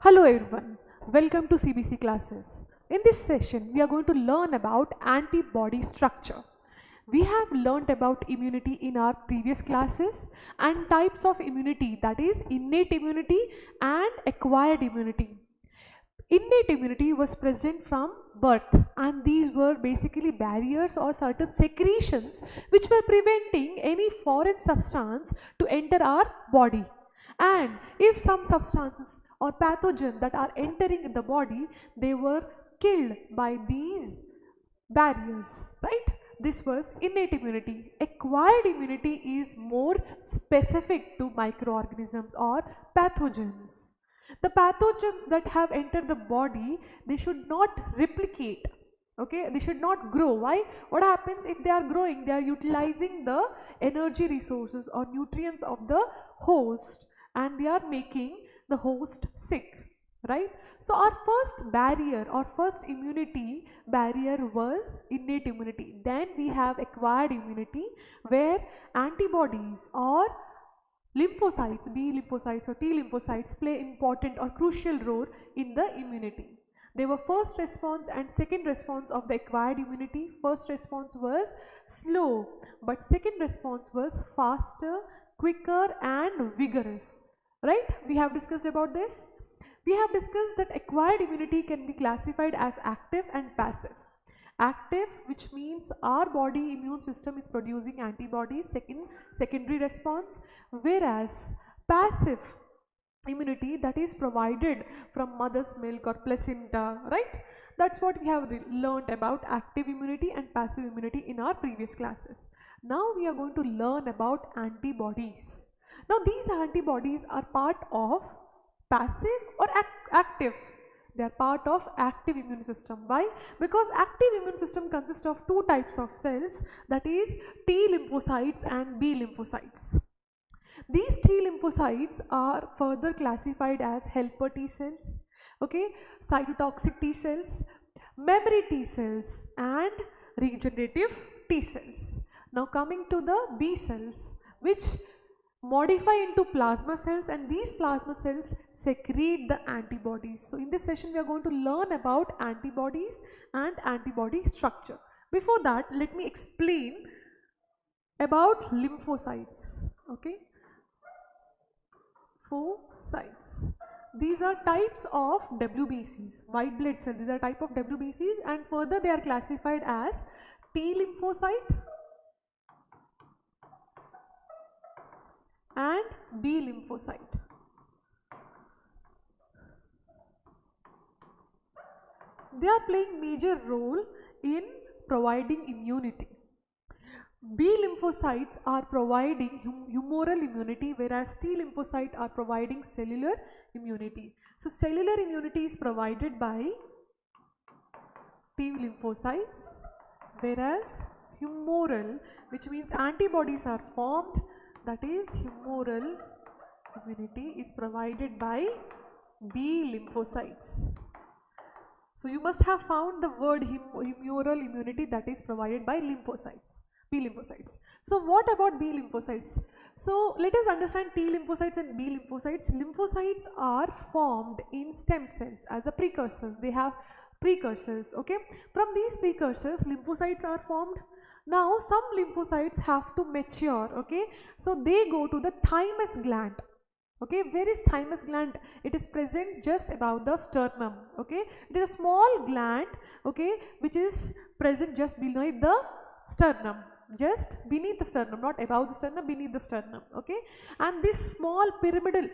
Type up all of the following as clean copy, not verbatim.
Hello everyone, welcome to CBC classes. In this session, we are going to learn about antibody structure. We have learnt about immunity in our previous classes and types of immunity, that is innate immunity and acquired immunity. Innate immunity was present from birth, and these were basically barriers or certain secretions which were preventing any foreign substance to enter our body. And if some substances or pathogens that are entering in the body, they were killed by these barriers, right? This was innate immunity. Acquired immunity is more specific to microorganisms or pathogens. The pathogens that have entered the body, they should not replicate, okay, they should not grow. Why? What happens if they are growing? They are utilizing the energy resources or nutrients of the host, and they are making the host sick, right? So our first barrier or first immunity barrier was innate immunity. Then we have acquired immunity, where antibodies or lymphocytes, B lymphocytes or T lymphocytes, play important or crucial role in the immunity. They were first response and second response of the acquired immunity. First response was slow, but second response was faster, quicker and vigorous, right? We have discussed about this. We have discussed that acquired immunity can be classified as active and passive. Active, which means our body immune system is producing antibodies, secondary response, whereas passive immunity, that is provided from mother's milk or placenta, right? That's what we have learned about active immunity and passive immunity in our previous classes. Now we are going to learn about antibodies. Now these antibodies are part of passive or active. They are part of active immune system. Why? Because active immune system consists of two types of cells, that is T lymphocytes and B lymphocytes. These T lymphocytes are further classified as helper T cells, okay, cytotoxic T cells, memory T cells and regenerative T cells. Now coming to the B cells, which modify into plasma cells, and these plasma cells secrete the antibodies. So in this session we are going to learn about antibodies and antibody structure. Before that, let me explain about lymphocytes, okay. Lymphocytes, these are types of WBCs, white blood cells. These are type of WBCs, and further they are classified as T lymphocyte and B lymphocyte. They are playing major role in providing immunity. B lymphocytes are providing humoral immunity, whereas T lymphocytes are providing cellular immunity. So cellular immunity is provided by T lymphocytes, whereas humoral, which means antibodies are formed, that is humoral immunity, is provided by B lymphocytes. So you must have found the word humoral immunity, that is provided by lymphocytes, B lymphocytes. So what about B lymphocytes? So let us understand T lymphocytes and B lymphocytes. Lymphocytes are formed in stem cells as a precursor. They have precursors, okay. From these precursors, lymphocytes are formed. Now some lymphocytes have to mature, okay. So they go to the thymus gland. Okay, where is thymus gland? It is present just above the sternum, okay. It is a small gland, okay, which is present just beneath the sternum, just beneath the sternum, not above the sternum, beneath the sternum, okay. And this small pyramidal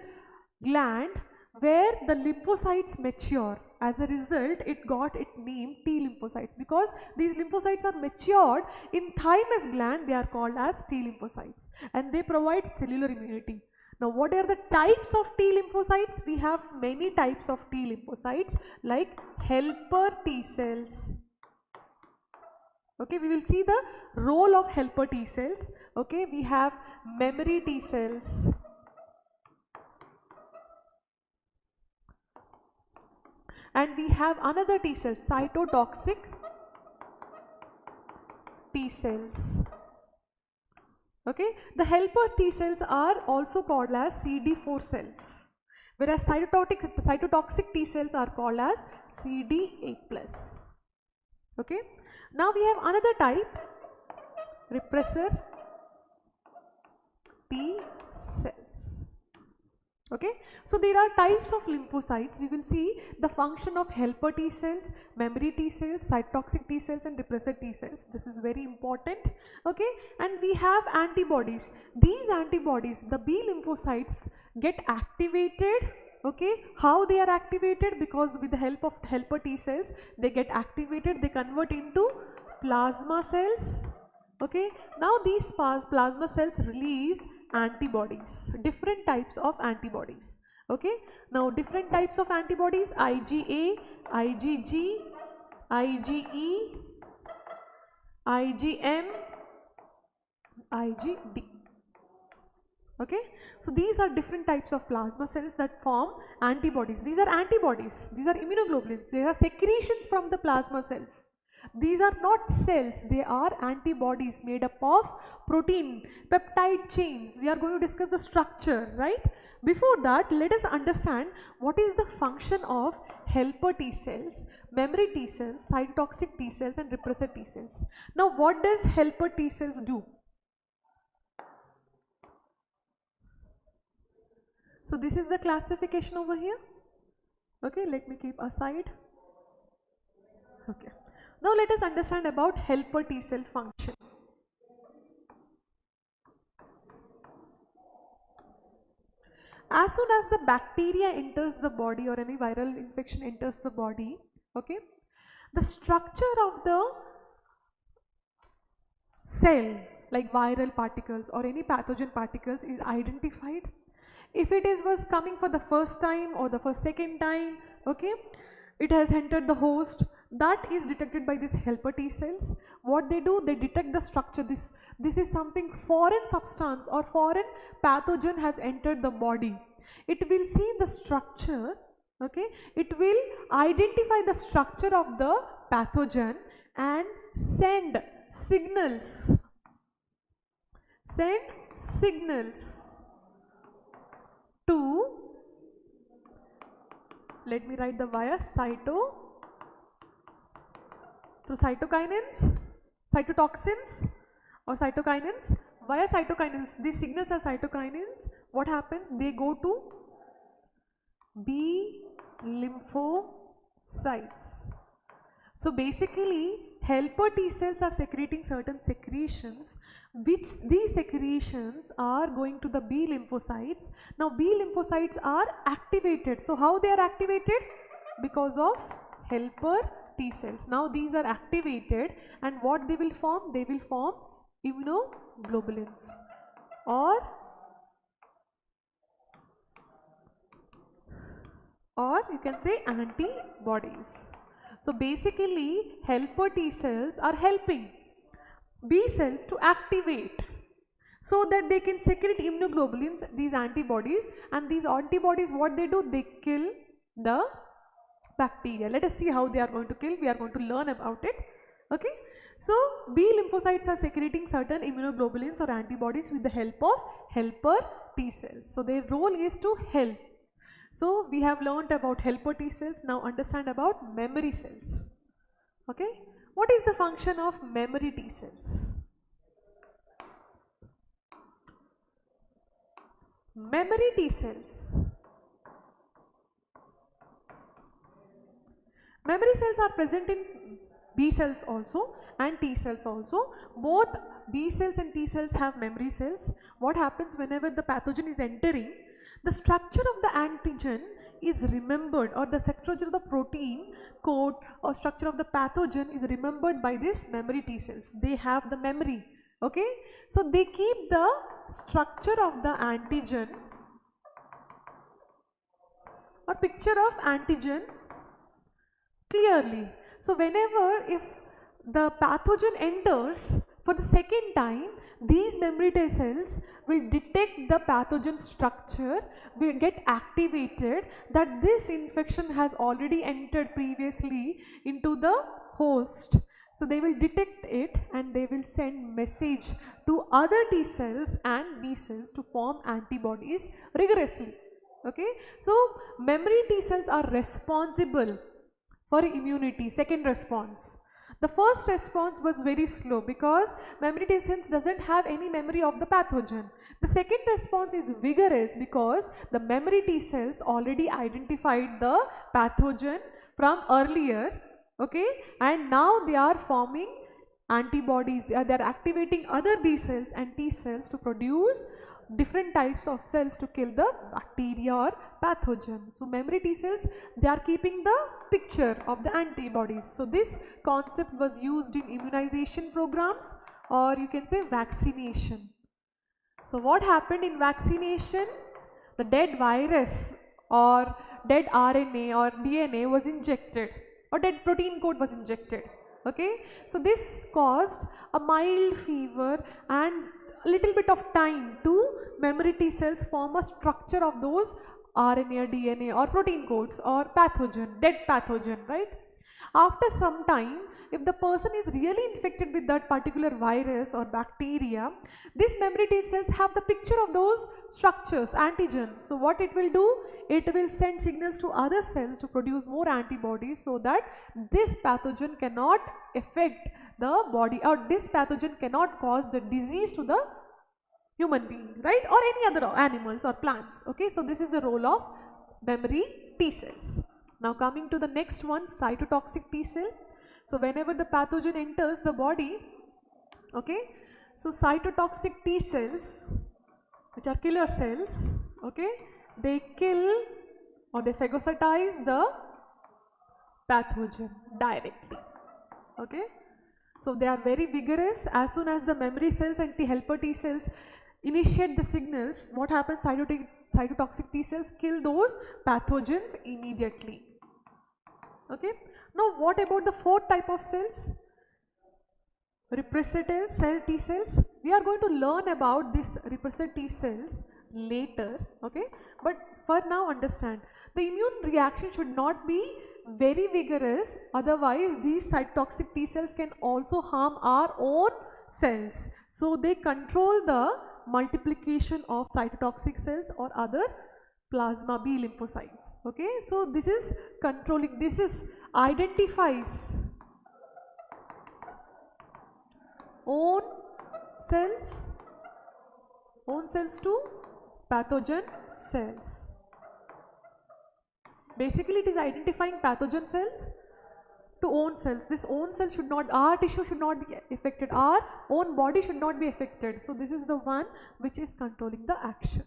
gland where the lymphocytes mature, as a result it got its name T lymphocytes, because these lymphocytes are matured in thymus gland. They are called as T lymphocytes, and they provide cellular immunity. Now what are the types of T lymphocytes? We have many types of T lymphocytes, like helper T cells, okay. We will see the role of helper T cells, okay. We have memory T cells, and we have another T cells, cytotoxic T cells, okay. The helper T cells are also called as CD4 cells. whereas cytotoxic T cells are called as CD8+. Okay. Now we have another type, repressor T cells. Okay, so there are types of lymphocytes. We will see the function of helper T cells, memory T cells, cytotoxic T cells and repressor T cells. This is very important. Okay, and we have antibodies. These antibodies, the B lymphocytes get activated. Okay, how they are activated? Because with the help of helper T cells, they get activated, they convert into plasma cells. Okay, now these plasma cells release antibodies, different types of antibodies. Okay, now different types of antibodies: IgA, IgG, IgE, IgM, IgD. Okay, so these are different types of plasma cells that form antibodies. These are antibodies, these are immunoglobulins, they are secretions from the plasma cells. These are not cells, they are antibodies made up of protein, peptide chains. We are going to discuss the structure, right? Before that, let us understand what is the function of helper T cells, memory T cells, cytotoxic T cells and repressor T cells. Now, what does helper T cells do? So, this is the classification over here. Okay, let me keep aside. Okay. Now let us understand about helper T cell function. As soon as the bacteria enters the body or any viral infection enters the body, okay, the structure of the cell like viral particles or any pathogen particles is identified. If it was coming for the first time or the second time, okay, it has entered the host, that is detected by these helper T cells. What they do, they detect the structure. This is something foreign substance or foreign pathogen has entered the body. It will see the structure, okay, it will identify the structure of the pathogen and send signals to, let me write the via through cytokinins, cytotoxins or cytokinins, via cytokinins. These signals are cytokinins. What happens? They go to B lymphocytes. So basically helper T cells are secreting certain secretions, which these secretions are going to the B lymphocytes. Now B lymphocytes are activated. So how they are activated? Because of helper T cells. Now these are activated and what they will form? They will form immunoglobulins or you can say antibodies. So basically helper T cells are helping B cells to activate so that they can secrete immunoglobulins, these antibodies, and these antibodies, what they do? They kill the bacteria. Let us see how they are going to kill. We are going to learn about it. Okay. So B lymphocytes are secreting certain immunoglobulins or antibodies with the help of helper T cells. So their role is to help. So we have learned about helper T cells. Now understand about memory cells. Okay. What is the function of memory T cells? Memory T cells. Memory cells are present in B cells also and T cells also. Both B cells and T cells have memory cells. What happens whenever the pathogen is entering? The structure of the antigen is remembered, or the structure of the protein code or structure of the pathogen is remembered by these memory T cells. They have the memory. Okay. So they keep the structure of the antigen or picture of antigen clearly. So whenever if the pathogen enters for the second time, these memory T cells will detect the pathogen structure, will get activated that this infection has already entered previously into the host. So they will detect it and they will send message to other T cells and B cells to form antibodies rigorously. Okay, so memory T cells are responsible for immunity, second response. The first response was very slow because memory T cells doesn't have any memory of the pathogen. The second response is vigorous because the memory T cells already identified the pathogen from earlier, okay, and now they are forming antibodies. They are activating other B cells and T cells to produce different types of cells to kill the bacteria or pathogen. So memory T cells, they are keeping the picture of the antibodies. So this concept was used in immunization programs, or you can say vaccination. So what happened in vaccination? The dead virus or dead RNA or DNA was injected, or dead protein code was injected. Okay, so this caused a mild fever and a little bit of time to memory T cells form a structure of those RNA or DNA or protein codes or pathogen, dead pathogen, right? After some time, if the person is really infected with that particular virus or bacteria, these memory T cells have the picture of those structures, antigens. So what it will do? It will send signals to other cells to produce more antibodies so that this pathogen cannot affect the body, or this pathogen cannot cause the disease to the human being, right, or any other animals or plants. Okay, so this is the role of memory T cells. Now coming to the next one, cytotoxic T cell. So whenever the pathogen enters the body, okay, so cytotoxic T cells, which are killer cells, okay, they kill or they phagocytize the pathogen directly. Okay, so they are very vigorous. As soon as the memory cells and T helper T cells initiate the signals, what happens? Cytotoxic T cells kill those pathogens immediately. Okay, now what about the fourth type of cells? Repressor cell T cells. We are going to learn about this repressor T cells later, okay, but for now understand, the immune reaction should not be very vigorous, otherwise these cytotoxic T cells can also harm our own cells. So they control the multiplication of cytotoxic cells or other plasma B lymphocytes. Okay, so this is controlling, this is identifies own cells to pathogen cells. Basically it is identifying pathogen cells to own cells. This own cell should not, our tissue should not be affected, our own body should not be affected. So this is the one which is controlling the action.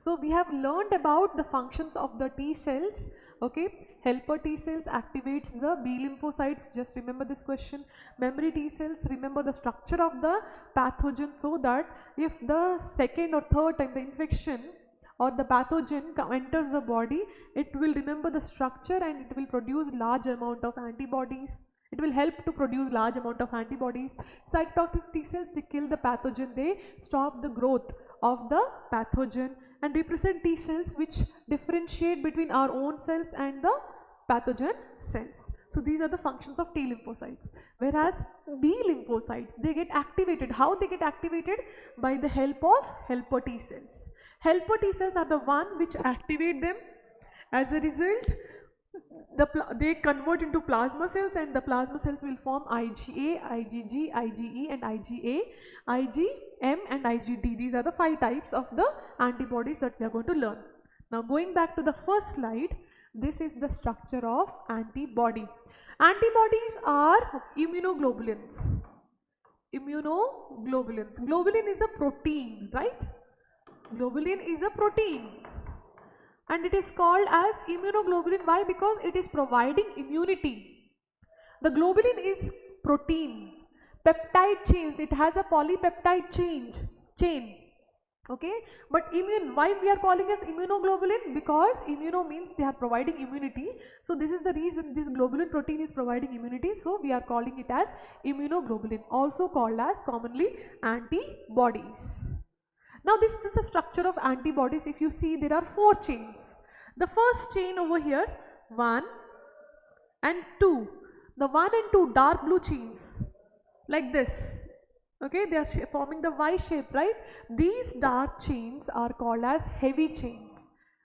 So we have learned about the functions of the T cells. Okay, helper T cells activates the B lymphocytes, just remember this question. Memory T cells, remember the structure of the pathogen, so that if the second or third time the infection or the pathogen enters the body, it will remember the structure and it will produce large amount of antibodies. It will help to produce large amount of antibodies. Cytotoxic T cells, they kill the pathogen, they stop the growth of the pathogen. And represent T cells, which differentiate between our own cells and the pathogen cells. So these are the functions of T lymphocytes. Whereas B lymphocytes, they get activated. How they get activated? By the help of helper T cells. Helper T cells are the one which activate them. As a result, they convert into plasma cells, and the plasma cells will form IgA, IgG, IgE and IgA, IgM and IgD. These are the 5 types of the antibodies that we are going to learn. Now going back to the first slide, this is the structure of antibody. Antibodies are immunoglobulins. Immunoglobulins. Globulin is a protein, right? Globulin is a protein. And it is called as immunoglobulin. Why? Because it is providing immunity. The globulin is protein, peptide chains, it has a polypeptide chain. Okay, but why we are calling as immunoglobulin? Because immuno means they are providing immunity. So this is the reason this globulin protein is providing immunity. So we are calling it as immunoglobulin, also called as commonly antibodies. Now this is the structure of antibodies. If you see, there are 4 chains. The first chain over here, 1 and 2. The 1 and 2 dark blue chains, like this. Okay, they are forming the Y shape, right? These dark chains are called as heavy chains.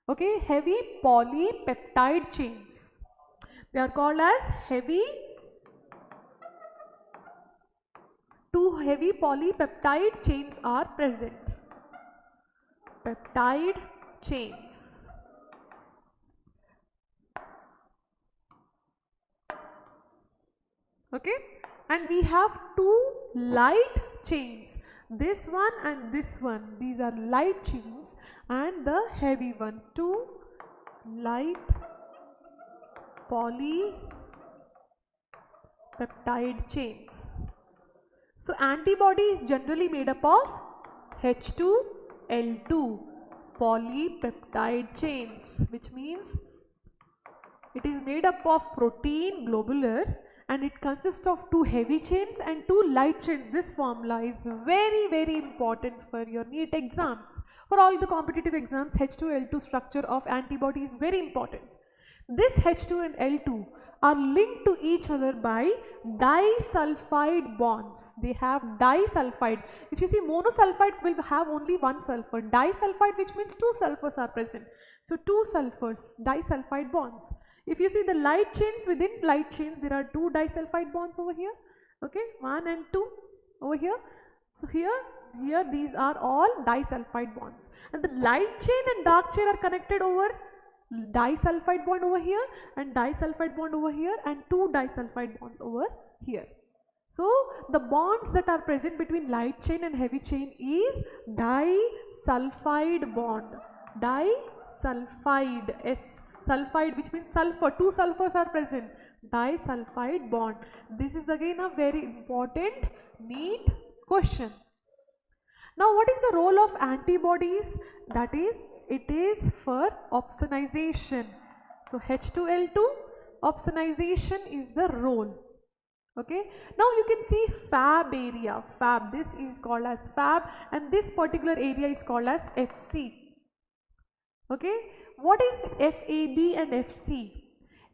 Okay, heavy polypeptide chains. They are called as two heavy polypeptide chains are present. Peptide chains. Okay, and we have two light chains, this one and this one. These are light chains, and the heavy one, two light polypeptide chains. So antibody is generally made up of H2L2 polypeptide chains, which means it is made up of protein globular, and it consists of two heavy chains and two light chains. This formula is very important for your NEET exams. For all the competitive exams, H2L2 structure of antibody is very important. This H2 and L2 are linked to each other by disulfide bonds. They have disulfide. If you see, monosulfide will have only one sulfur. Disulfide, which means two sulfurs are present. So two sulfurs, disulfide bonds. If you see the light chains, within light chains there are two disulfide bonds over here. Okay, 1 and 2 over here. So here these are all disulfide bonds, and the light chain and dark chain are connected over disulfide bond over here and disulfide bond over here and two disulfide bonds over here. So the bonds that are present between light chain and heavy chain is disulfide bond. Disulfide, sulfide, which means sulfur, two sulfurs are present, disulfide bond. This is again a very important NEET question. Now what is the role of antibodies? That is, it is for opsonization. So H2L2 opsonization is the role. Okay, now you can see Fab area. Fab, this is called as Fab, and this particular area is called as FC. Okay, what is FAB and FC?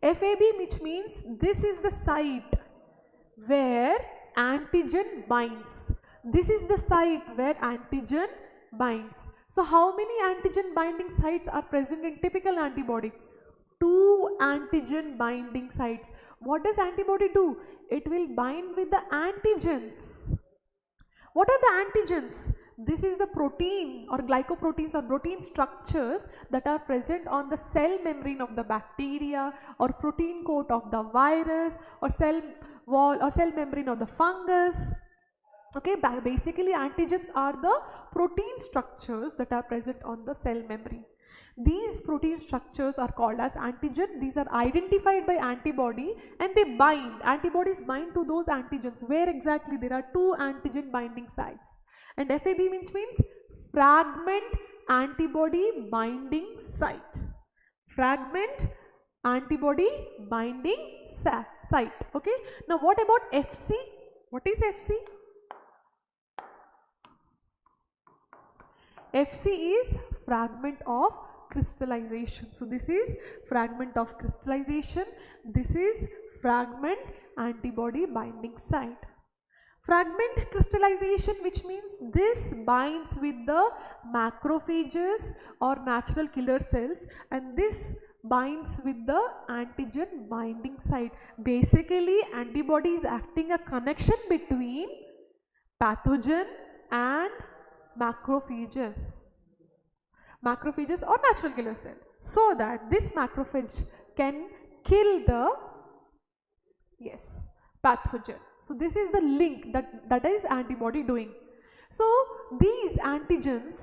FAB, which means this is the site where antigen binds. This is the site where antigen binds. So how many antigen binding sites are present in typical antibody? Two antigen binding sites. What does antibody do? It will bind with the antigens. What are the antigens? This is the protein or glycoproteins or protein structures that are present on the cell membrane of the bacteria, or protein coat of the virus, or cell wall or cell membrane of the fungus. Okay, basically antigens are the protein structures that are present on the cell membrane. These protein structures are called as antigen. These are identified by antibody and they bind. Antibodies bind to those antigens. Where exactly? There are two antigen binding sites. And FAB means fragment antibody binding site. Fragment antibody binding site. Okay. Now what about FC? What is FC? FC is fragment of crystallization. So this is fragment of crystallization. This is fragment antibody binding site. Fragment crystallization, which means this binds with the macrophages or natural killer cells, and this binds with the antigen binding site. Basically antibody is acting a connection between pathogen and macrophages or natural killer cell, so that this macrophage can kill the pathogen. So this is the link that is antibody doing. So these antigens,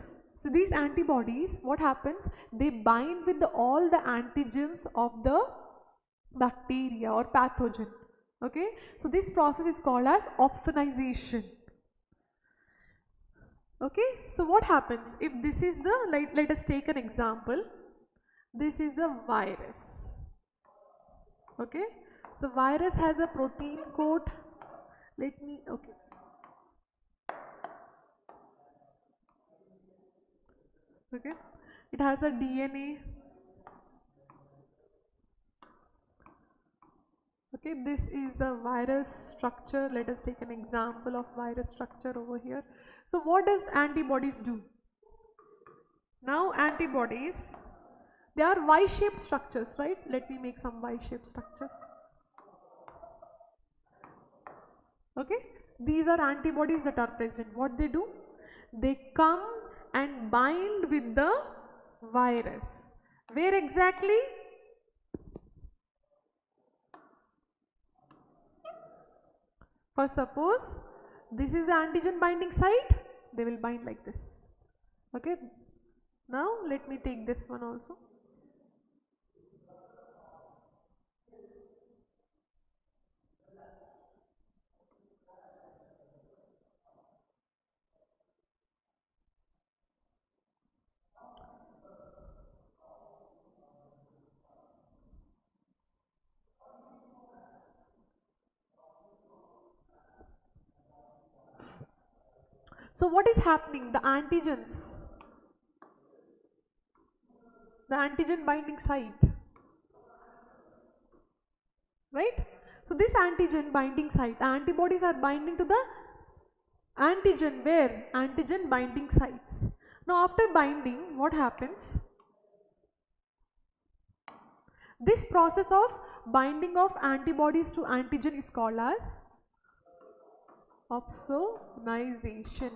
so these antibodies, what happens? They bind with all the antigens of the bacteria or pathogen. Okay, so this process is called as opsonization. Okay, so what happens if this is the, let us take an example. This is a virus. Okay, the virus has a protein coat. Okay, it has a DNA. Okay, this is the virus structure. Let us take an example of virus structure over here. So what does antibodies do? Now antibodies They are Y-shaped structures, right? Let me make some Y-shaped structures. Okay, these are antibodies that are present. What they do? They come and bind with the virus. Where exactly? For suppose this is the antigen binding site, they will bind like this. Okay, now let me take this one also. So what is happening? The antigens, the antigen binding site, right? So this antigen binding site, the antibodies are binding to the antigen. Where? Antigen binding sites. Now after binding, what happens? This process of binding of antibodies to antigen is called as opsonization.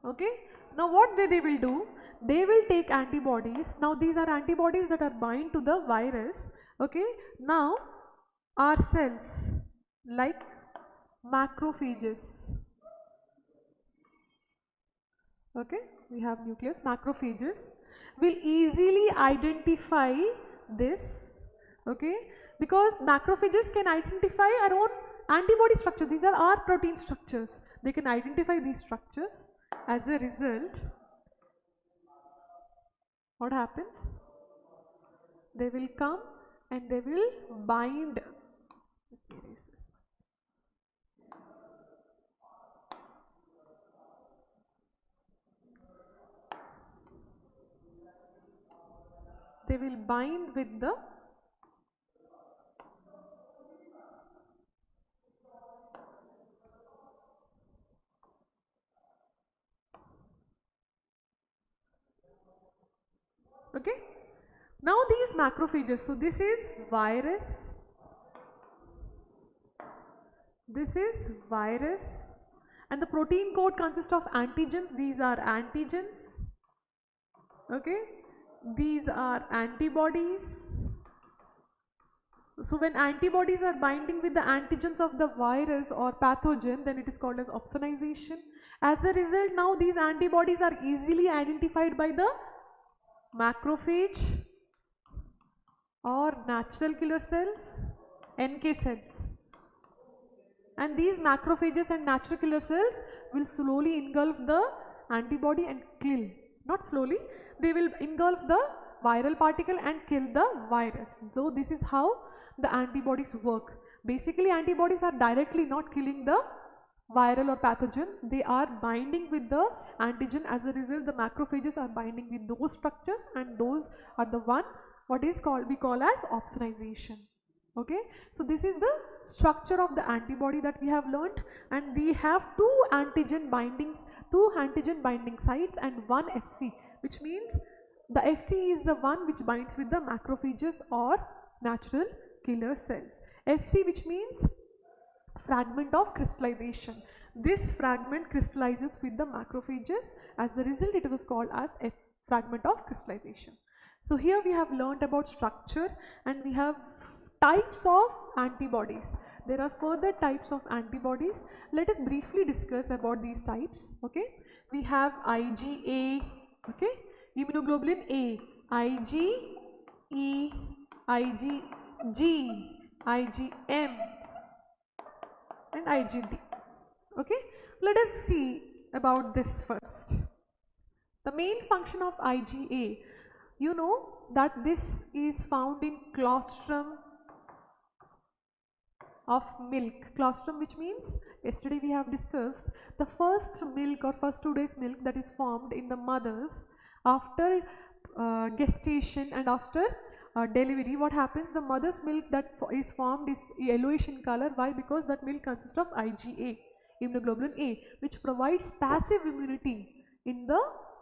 Okay, now what they will do? They will take antibodies. Now these are antibodies that are bind to the virus. Okay, now our cells like macrophages, okay, we have nucleus, macrophages will easily identify this, okay, because macrophages can identify our own antibody structure. These are our protein structures. They can identify these structures. As a result, what happens? They will come and they will bind. Let me erase this one. They will bind with the okay. Now these macrophages, so this is virus, this is virus, and the protein code consists of antigens. These are antigens, okay, these are antibodies. So when antibodies are binding with the antigens of the virus or pathogen, then it is called as opsonization. As a result, now these antibodies are easily identified by the macrophage or natural killer cells, NK cells. And these macrophages and natural killer cells will slowly engulf the antibody and kill. Not slowly, they will engulf the viral particle and kill the virus. So this is how the antibodies work. Basically, antibodies are directly not killing the viral or pathogens. They are binding with the antigen. As a result, the macrophages are binding with those structures, and those are the one what is called we call as opsonization. Okay, so this is the structure of the antibody that we have learnt, and we have two antigen binding sites and one FC, which means the FC is the one which binds with the macrophages or natural killer cells. FC, which means fragment of crystallization. This fragment crystallizes with the macrophages. As a result, it was called as a fragment of crystallization. So here we have learnt about structure, and we have types of antibodies. There are further types of antibodies. Let us briefly discuss about these types. Okay, we have IgA, okay, immunoglobulin A, IgE, IgG, IgM, and IgD. Okay, let us see about this first. The main function of IgA, you know that this is found in colostrum of milk. Colostrum, which means yesterday we have discussed the first milk or first 2 days milk that is formed in the mothers after gestation and after delivery. What happens? The mother's milk that is formed is yellowish in color. Why? Because that milk consists of IgA, immunoglobulin A, which provides passive immunity in the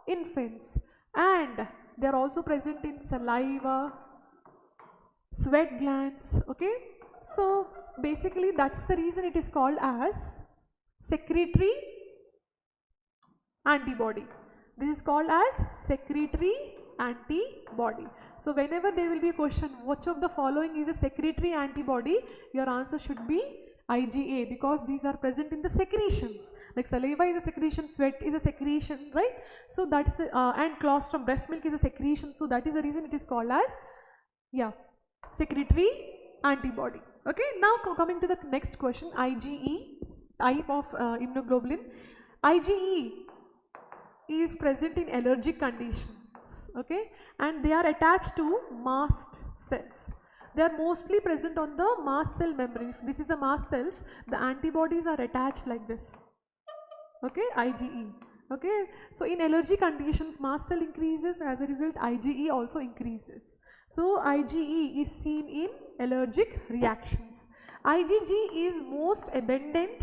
infants. And They are also present in saliva, sweat glands. Okay, so basically that's the reason it is called as secretory antibody. This is called as secretory antibody. So whenever there will be a question, which of the following is a secretory antibody, your answer should be IgA, because these are present in the secretions. Like saliva is a secretion, sweat is a secretion, right? So that's the, and colostrum, breast milk is a secretion. So that is the reason it is called as, yeah, secretory antibody. Okay, now coming to the next question, IgE, type of immunoglobulin. IgE is present in allergic conditions, okay, and they are attached to mast cells. They are mostly present on the mast cell membrane. If this is a mast cells, the antibodies are attached like this. Okay, IgE. Okay, so in allergy conditions, mast cell increases, as a result IgE also increases. So IgE is seen in allergic reactions. IgG is most abundant.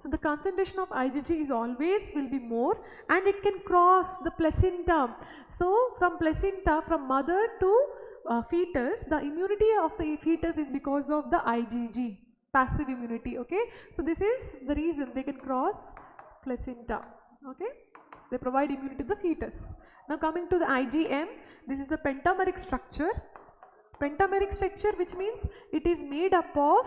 So the concentration of IgG is always will be more, and it can cross the placenta. So from placenta, from mother to fetus, the immunity of the fetus is because of the IgG, passive immunity. Okay, so this is the reason they can cross placenta. Okay, they provide immunity to the fetus. Now coming to the IgM, this is the pentameric structure. Pentameric structure, which means it is made up of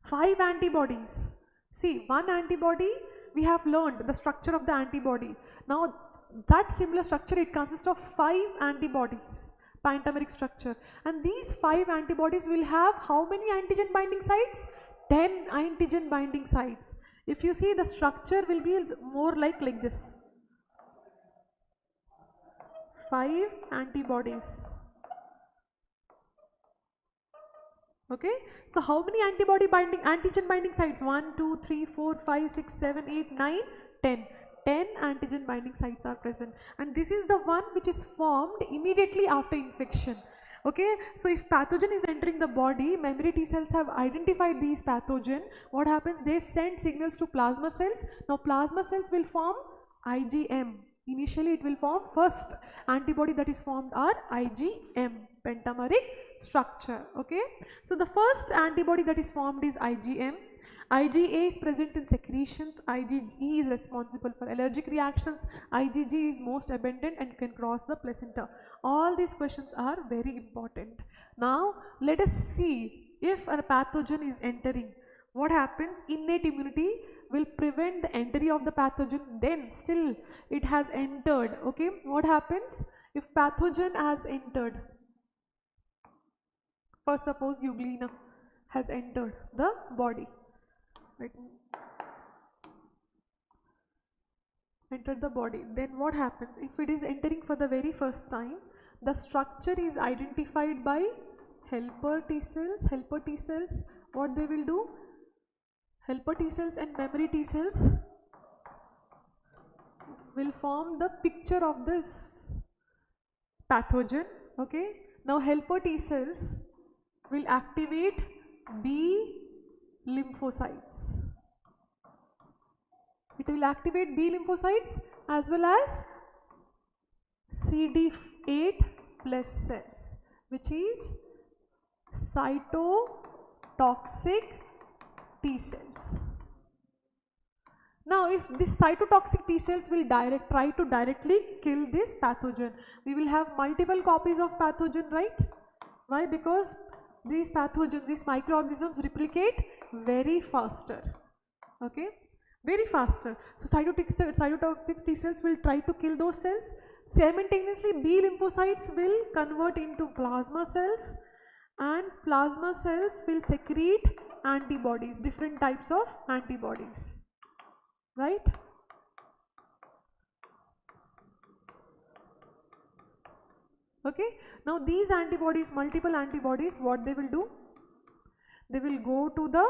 5 antibodies. See, one antibody, we have learned the structure of the antibody. Now that similar structure, it consists of 5 antibodies, pentameric structure, and these 5 antibodies will have how many antigen binding sites? 10 antigen binding sites. If you see, the structure will be more like this, 5 antibodies. Okay, so how many antigen binding sites? 1, 2, 3, 4, 5, 6, 7, 8, 9, 10. 10 antigen binding sites are present, and this is the one which is formed immediately after infection. Okay, so if pathogen is entering the body, memory T cells have identified these pathogen. What happens? They send signals to plasma cells. Now plasma cells will form IgM. Initially it will form, first antibody that is formed are IgM, pentameric structure. Okay, so the first antibody that is formed is IgM. IgA is present in secretions. IgE is responsible for allergic reactions. IgG is most abundant and can cross the placenta. All these questions are very important. Now let us see, if a pathogen is entering, what happens? Innate immunity will prevent the entry of the pathogen, then still it has entered. Okay, what happens if pathogen has entered? First, suppose euglena has entered the body, right? Entered the body, then what happens? If it is entering for the very first time, the structure is identified by helper T cells. Helper T cells, what they will do? Helper T cells and memory T cells will form the picture of this pathogen. Okay, now helper T cells will activate B lymphocytes. It will activate B lymphocytes as well as CD8 plus cells, which is cytotoxic T cells. Now if this cytotoxic T cells will try to directly kill this pathogen, we will have multiple copies of pathogen, right? Why? Because these pathogens, these microorganisms replicate very faster. Okay, very faster. So cytotoxic T cells will try to kill those cells. Simultaneously, B lymphocytes will convert into plasma cells, and plasma cells will secrete antibodies, different types of antibodies, right? Okay, now these antibodies, multiple antibodies, what they will do? They will go to the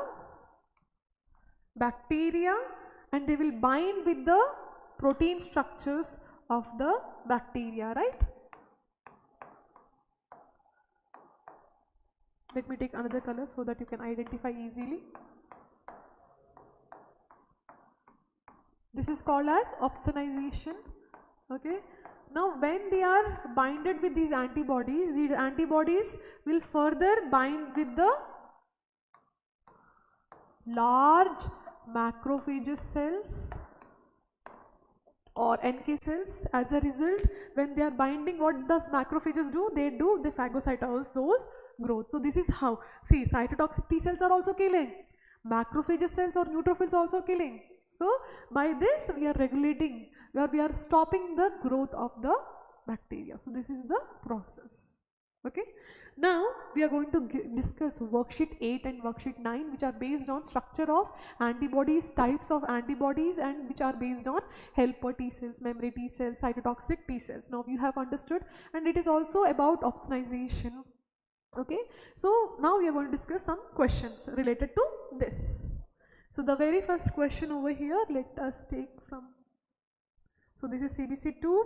bacteria and they will bind with the protein structures of the bacteria, right? Let me take another color so that you can identify easily. This is called as opsonization. Okay. Now when they are binded with these antibodies will further bind with the large macrophages cells or NK cells. As a result, when they are binding, what does macrophages do? They phagocytose those growth. So this is how, see, cytotoxic T cells are also killing, macrophages cells or neutrophils also killing. So by this we are regulating, we are stopping the growth of the bacteria. So this is the process. Okay. Now we are going to discuss worksheet 8 and worksheet 9, which are based on structure of antibodies, types of antibodies, and which are based on helper T cells, memory T cells, cytotoxic T cells. Now you have understood, and it is also about opsonization. Okay, so now we are going to discuss some questions related to this. So the very first question over here, let us take from, so this is CBC 2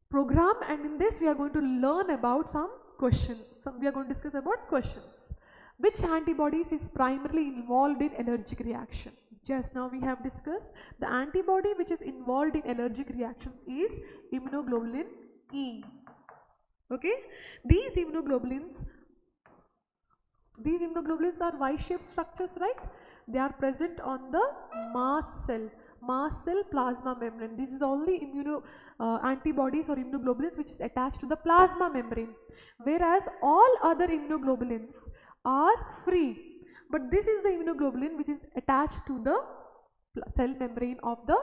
program, and in this we are going to learn about some questions. So we are going to discuss about questions. Which antibodies is primarily involved in allergic reaction? Just now we have discussed the antibody which is involved in allergic reactions is immunoglobulin E. Okay, these immunoglobulins are Y-shaped structures, right? They are present on the mast cell plasma membrane. This is only antibodies or immunoglobulins which is attached to the plasma membrane, whereas all other immunoglobulins are free, but this is the immunoglobulin which is attached to the cell membrane of the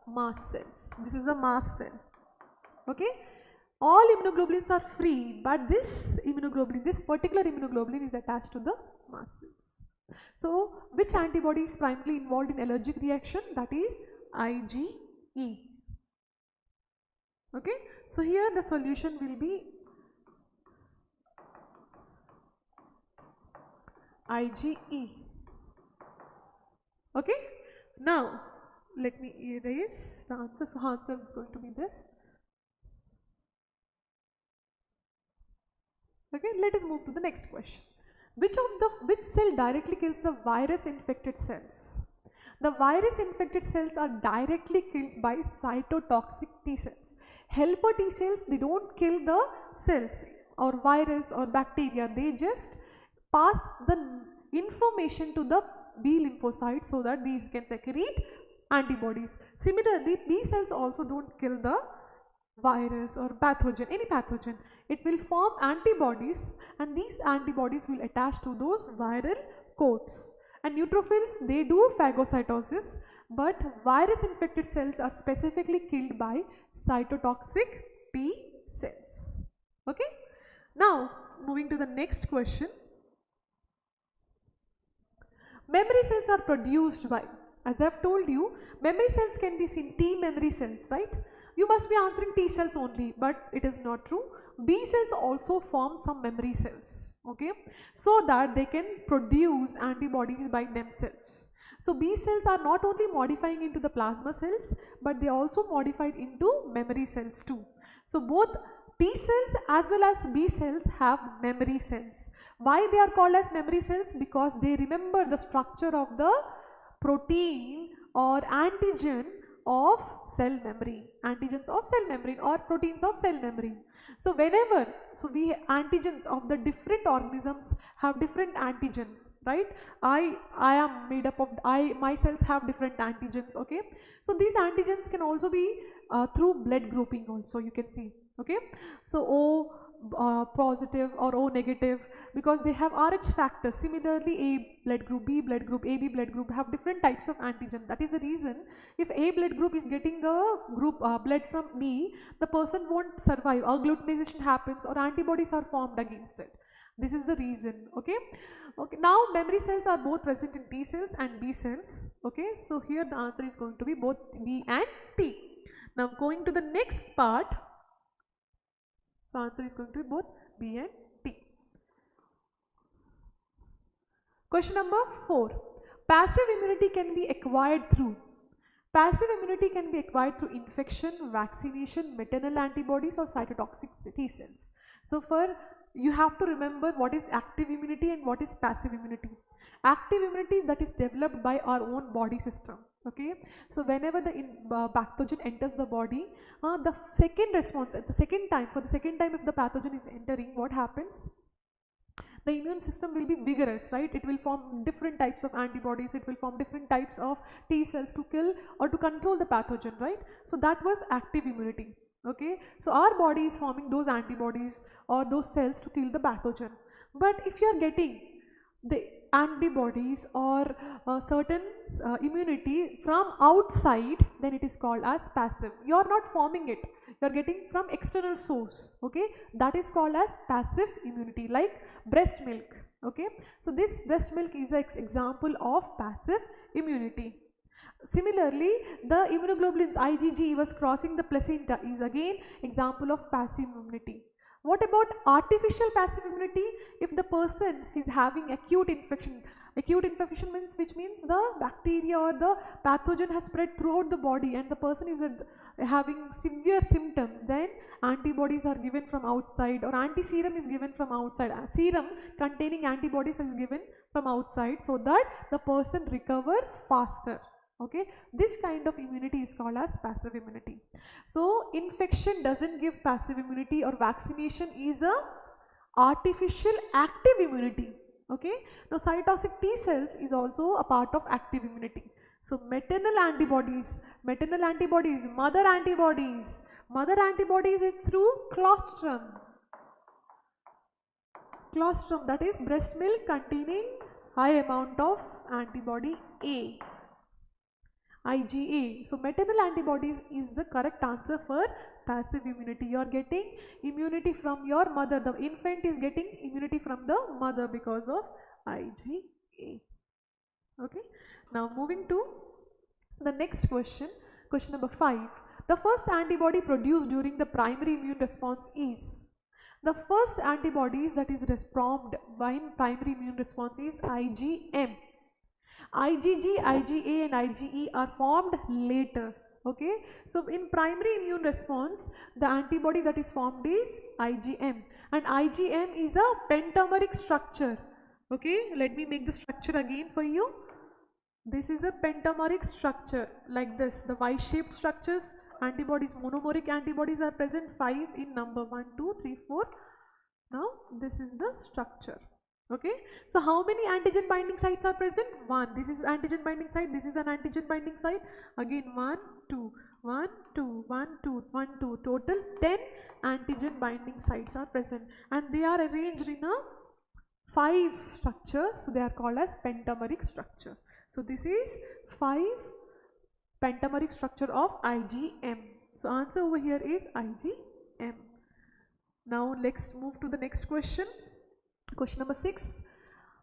mast cells. This is a mast cell. Okay, all immunoglobulins are free, but this particular immunoglobulin is attached to the mast cells. So which antibody is primarily involved in allergic reaction? That is IgE. Okay, so here the solution will be IgE. Okay, now let me erase the answer. So answer is going to be this. Okay, let us move to the next question. Which cell directly kills the virus infected cells? The virus infected cells are directly killed by cytotoxic T cells. Helper T cells, they don't kill the cells or virus or bacteria, they just pass the information to the B lymphocytes so that these can secrete antibodies. Similarly, B cells also don't kill the virus or pathogen, any pathogen. It will form antibodies, and these antibodies will attach to those viral coats. And neutrophils, they do phagocytosis, but virus infected cells are specifically killed by cytotoxic T cells. Okay, now moving to the next question. Memory cells are produced by, as I have told you, memory cells can be seen T memory cells, right? You must be answering T cells only, but it is not true. B cells also form some memory cells, okay, so that they can produce antibodies by themselves. So B cells are not only modifying into the plasma cells, but they also modified into memory cells too. So both T cells as well as B cells have memory cells. Why they are called as memory cells? Because they remember the structure of the protein or antigen of cell membrane, antigens of cell membrane or proteins of cell membrane. So whenever, we antigens of the different organisms have different antigens, right? I am made up of, my cells have different antigens, okay? So these antigens can also be through blood grouping also, you can see, okay? So O positive or O negative, because they have Rh factors. Similarly, A blood group, B blood group, AB blood group have different types of antigen. That is the reason if A blood group is getting a group blood from B, the person won't survive. Agglutination happens or antibodies are formed against it. This is the reason. Okay. Okay. Now memory cells are both present in T cells and B cells. Okay. So here the answer is going to be both B and T. Now going to the next part. So answer is going to be both B and T. Question number 4. Passive immunity can be acquired through. Passive immunity can be acquired through infection, vaccination, maternal antibodies or cytotoxic T cells. So for you have to remember what is active immunity and what is passive immunity. Active immunity that is developed by our own body system. Okay, so whenever the pathogen enters the body, the second response at the second time, for the second time if the pathogen is entering, what happens? The immune system will be vigorous, right? It will form different types of antibodies, it will form different types of T cells to kill or to control the pathogen, right? So that was active immunity. Okay, so our body is forming those antibodies or those cells to kill the pathogen. But if you are getting the antibodies or certain immunity from outside, then it is called as passive. You are not forming it, you are getting from external source. Okay, that is called as passive immunity, like breast milk. Okay, so this breast milk is an example of passive immunity. Similarly, the immunoglobulins IgG was crossing the placenta is again example of passive immunity. What about artificial passive immunity? If the person is having acute infection means, which means the bacteria or the pathogen has spread throughout the body and the person is having severe symptoms, then antibodies are given from outside or anti-serum is given from outside. Serum containing antibodies is given from outside so that the person recover faster. Okay, this kind of immunity is called as passive immunity. So infection doesn't give passive immunity, or vaccination is a artificial active immunity. Okay, now cytotoxic T cells is also a part of active immunity. So maternal antibodies, mother antibodies is through colostrum, that is breast milk containing high amount of antibody A, IgA. So maternal antibodies is the correct answer for passive immunity. You are getting immunity from your mother. The infant is getting immunity from the mother because of IgA. Okay. Now moving to the next question, question number 5. The first antibody produced during the primary immune response is, the first antibodies that is formed by primary immune response is IgM. IgG, IgA and IgE are formed later. Okay, so in primary immune response the antibody that is formed is IgM, and IgM is a pentameric structure. Okay, let me make the structure again for you. This is a pentameric structure like this, the Y-shaped structures. Antibodies, monomeric antibodies are present, 5 in number, 1 2 3 4. Now this is the structure. Okay, so how many antigen binding sites are present? 1. This is antigen binding site, this is an antigen binding site. Again 1 2 1 2 1 2 1 2, total 10 antigen binding sites are present, and they are arranged in a 5 structures, so they are called as pentameric structure. So this is 5 pentameric structure of IgM. So answer over here is IgM. Now let's move to the next question. Question number 6.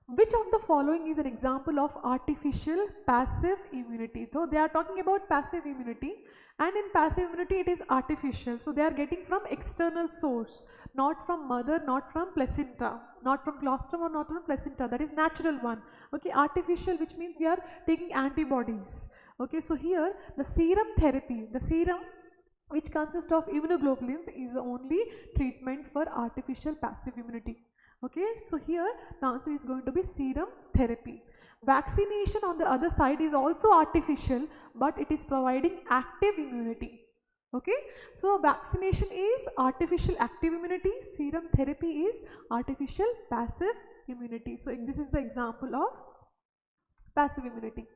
Which of the following is an example of artificial passive immunity? So they are talking about passive immunity, and in passive immunity it is artificial. So they are getting from external source, not from mother, not from placenta, not from colostrum or not from placenta. That is natural one. Okay, artificial, which means we are taking antibodies. Okay, so here the serum therapy, the serum which consists of immunoglobulins is the only treatment for artificial passive immunity. Okay, so here the answer is going to be serum therapy. Vaccination on the other side is also artificial, but it is providing active immunity. Okay, so vaccination is artificial active immunity, serum therapy is artificial passive immunity. So this is the example of passive immunity.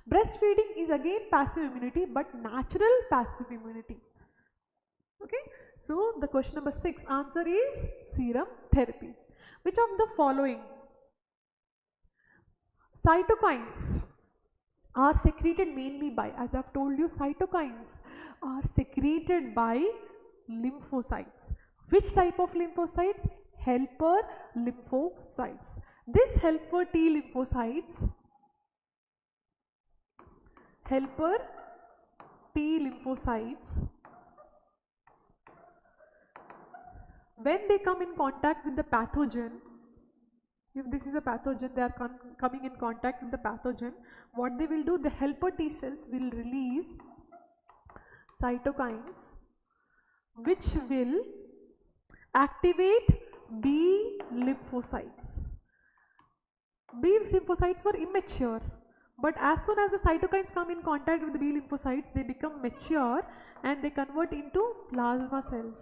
Breastfeeding is again passive immunity, but natural passive immunity. Okay, so the question number 6 answer is serum therapy. Which of the following cytokines are secreted mainly by, as I have told you, cytokines are secreted by lymphocytes. Which type of lymphocytes? Helper lymphocytes. This helper T lymphocytes, when they come in contact with the pathogen, if this is a pathogen, they are coming in contact with the pathogen, what they will do, the helper T cells will release cytokines which will activate B lymphocytes. B lymphocytes were immature, but as soon as the cytokines come in contact with the B lymphocytes, they become mature and they convert into plasma cells.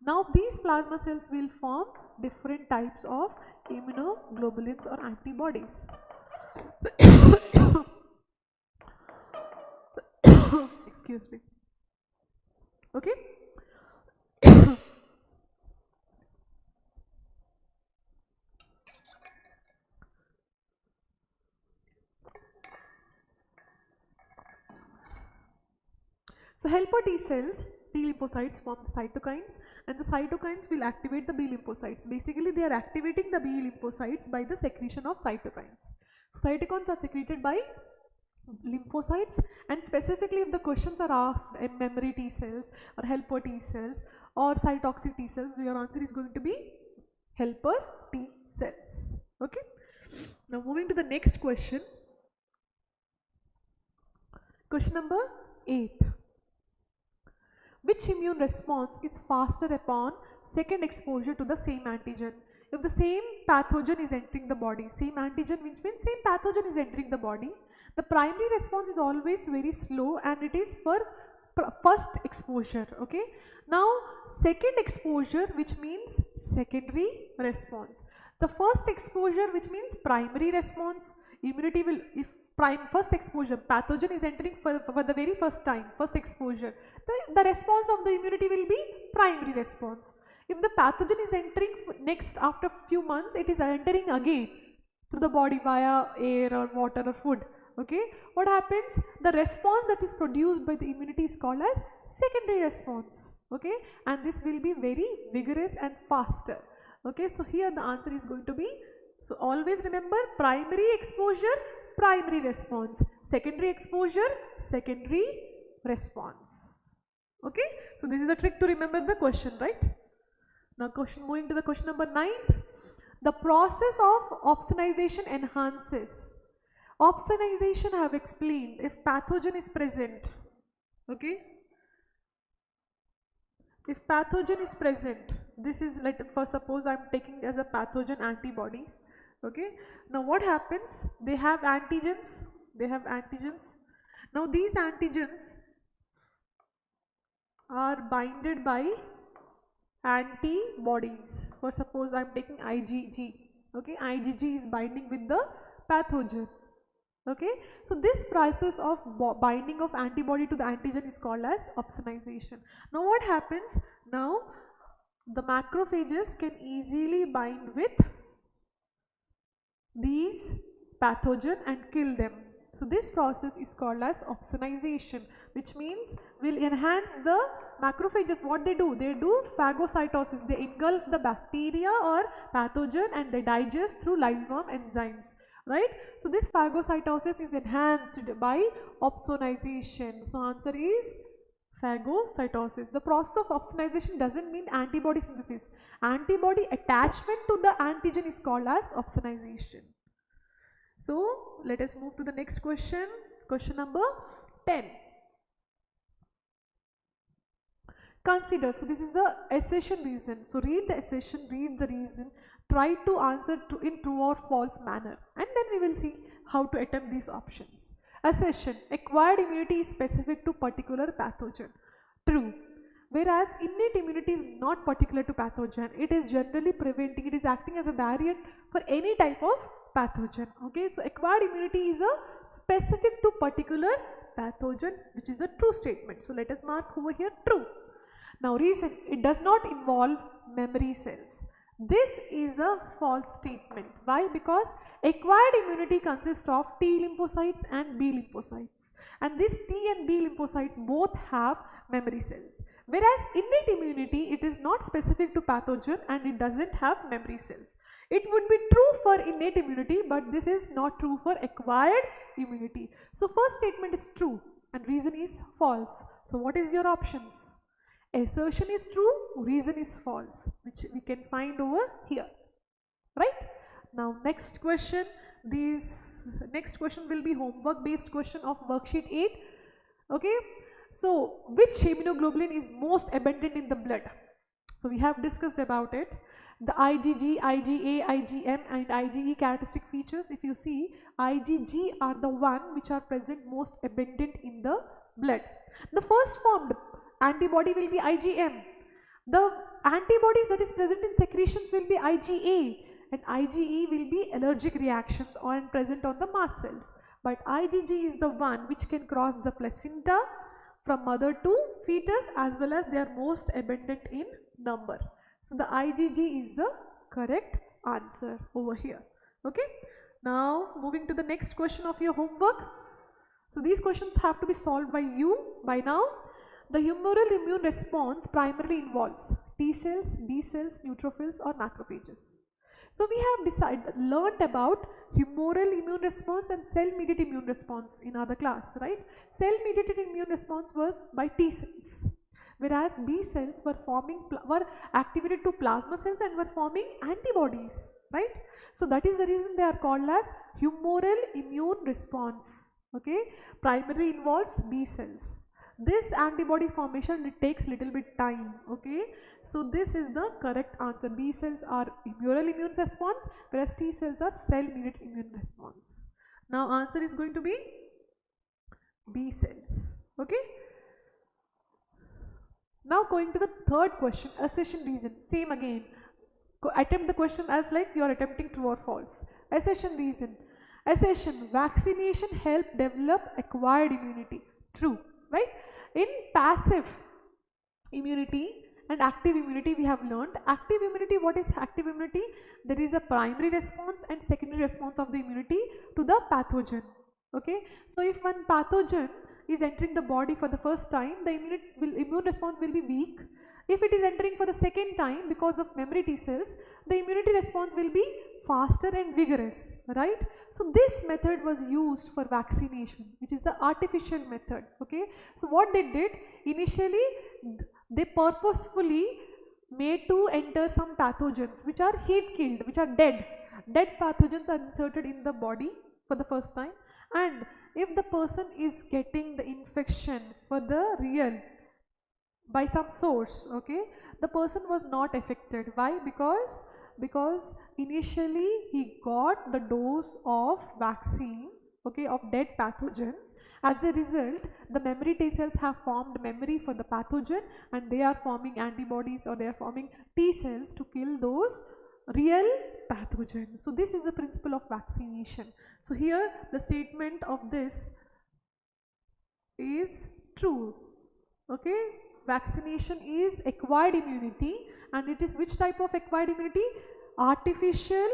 Now these plasma cells will form different types of immunoglobulins or antibodies. Excuse me. Okay. So helper T cells, T lymphocytes form the cytokines, and the cytokines will activate the B lymphocytes. Basically they are activating the B lymphocytes by the secretion of cytokines. So cytokines are secreted by lymphocytes, and specifically if the questions are asked memory T cells or helper T cells or cytotoxic T cells, your answer is going to be helper T cells. Okay. Now moving to the next question. Question number 8. Which immune response is faster upon second exposure to the same antigen? If the same pathogen is entering the body, same antigen, which means same pathogen is entering the body, the primary response is always very slow and it is for first exposure. Okay. Now second exposure, which means secondary response. The first exposure, which means primary response, immunity will, if first exposure, pathogen is entering for the very first time, first exposure, the response of the immunity will be primary response. If the pathogen is entering next after few months, it is entering again to the body via air or water or food. Okay, what happens? The response that is produced by the immunity is called as secondary response. Okay, and this will be very vigorous and faster. Okay, so here the answer is going to be, so always remember, primary exposure, primary response, secondary exposure, secondary response. Okay, so this is the trick to remember the question, right? Now moving to the question number 9. The process of opsonization enhances. Opsonization I have explained if pathogen is present. Okay, if pathogen is present, this is like, for suppose I am taking as a pathogen antibodies. Okay, now what happens? They have antigens. Now these antigens are binded by antibodies. For suppose I am taking IgG. Okay, IgG is binding with the pathogen. Okay, so this process of binding of antibody to the antigen is called as opsonization. Now what happens? Now the macrophages can easily bind with these pathogen and kill them. So this process is called as opsonization, which means will enhance the macrophages. What they do? They do phagocytosis. They engulf the bacteria or pathogen and they digest through lysosome enzymes. Right? So this phagocytosis is enhanced by opsonization. So answer is phagocytosis. The process of opsonization doesn't mean antibody synthesis. Antibody attachment to the antigen is called as opsonization. So let us move to the next question. Question number 10. Consider, so this is the assertion reason. So read the assertion, read the reason, try to answer in true or false manner, and then we will see how to attempt these options. Assertion: acquired immunity is specific to particular pathogen. True. Whereas innate immunity is not particular to pathogen, it is generally preventing, it is acting as a barrier for any type of pathogen. Okay, so acquired immunity is a specific to particular pathogen, which is a true statement. So let us mark over here true. Now reason: it does not involve memory cells. This is a false statement. Why? Because acquired immunity consists of T lymphocytes and B lymphocytes, and this T and B lymphocytes both have memory cells. Whereas innate immunity, it is not specific to pathogen and it doesn't have memory cells. It would be true for innate immunity, but this is not true for acquired immunity. So first statement is true and reason is false. So what is your options? Assertion is true, reason is false, which we can find over here, right? Now next question. This next question will be homework based question of worksheet 8. Okay, so which immunoglobulin is most abundant in the blood? So we have discussed about it. The IgG, IgA, IgM and IgE characteristic features, if you see, IgG are the one which are present most abundant in the blood. The first formed antibody will be IgM. The antibodies that is present in secretions will be IgA, and IgE will be allergic reactions or present on the mast cells. But IgG is the one which can cross the placenta from mother to fetus, as well as they are most abundant in number. So the IgG is the correct answer over here. Okay. Now moving to the next question of your homework. So these questions have to be solved by you by now. The humoral immune response primarily involves T cells, B cells, neutrophils or macrophages. So we have learned about humoral immune response and cell-mediated immune response in other class, right? Cell-mediated immune response was by T cells, whereas B cells were activated to plasma cells and were forming antibodies, right? So that is the reason they are called as humoral immune response. Okay, primarily involves B cells. This antibody formation, it takes little bit time. Okay, so this is the correct answer. B cells are humoral immune response, whereas T cells are cell-mediated immune response. Now answer is going to be B cells. Okay. Now going to the third question, assertion reason. Same again. Attempt the question as like you are attempting true or false. Assertion reason. Assertion: vaccination help develop acquired immunity. True, right? In passive immunity and active immunity we have learned. Active immunity, what is active immunity? There is a primary response and secondary response of the immunity to the pathogen. Okay, so if one pathogen is entering the body for the first time, the immune response will be weak. If it is entering for the second time, because of memory T cells, the immunity response will be faster and vigorous, right? So this method was used for vaccination, which is the artificial method. Okay, so what they did initially, they purposefully made to enter some pathogens which are heat killed, which are dead pathogens are inserted in the body for the first time, and if the person is getting the infection for the real by some source, okay, the person was not affected. Why? Because initially he got the dose of vaccine, okay, of dead pathogens. As a result, the memory T cells have formed memory for the pathogen, and they are forming antibodies or they are forming T cells to kill those real pathogens. So this is the principle of vaccination. So here the statement of this is true. Okay, vaccination is acquired immunity, and it is which type of acquired immunity? Artificial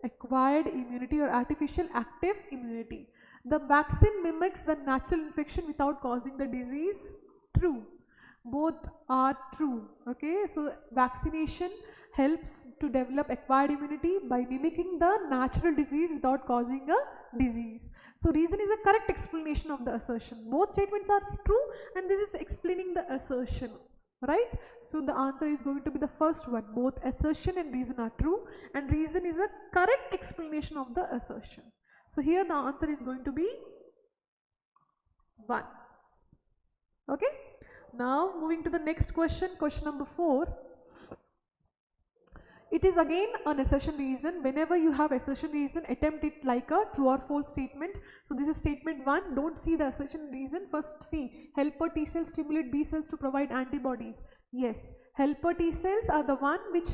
acquired immunity or artificial active immunity. The vaccine mimics the natural infection without causing the disease. True, both are true. Okay, so vaccination helps to develop acquired immunity by mimicking the natural disease without causing a disease. So reason is a correct explanation of the assertion. Both statements are true, and this is explaining the assertion, right? So the answer is going to be the first one. Both assertion and reason are true, and reason is a correct explanation of the assertion. So here the answer is going to be 1. Okay. Now moving to the next question, question number 4. It is again an assertion reason. Whenever you have assertion reason, attempt it like a true or false statement. So this is statement 1. Don't see the assertion reason. First see, helper T cells stimulate B cells to provide antibodies. Yes, helper T cells are the one which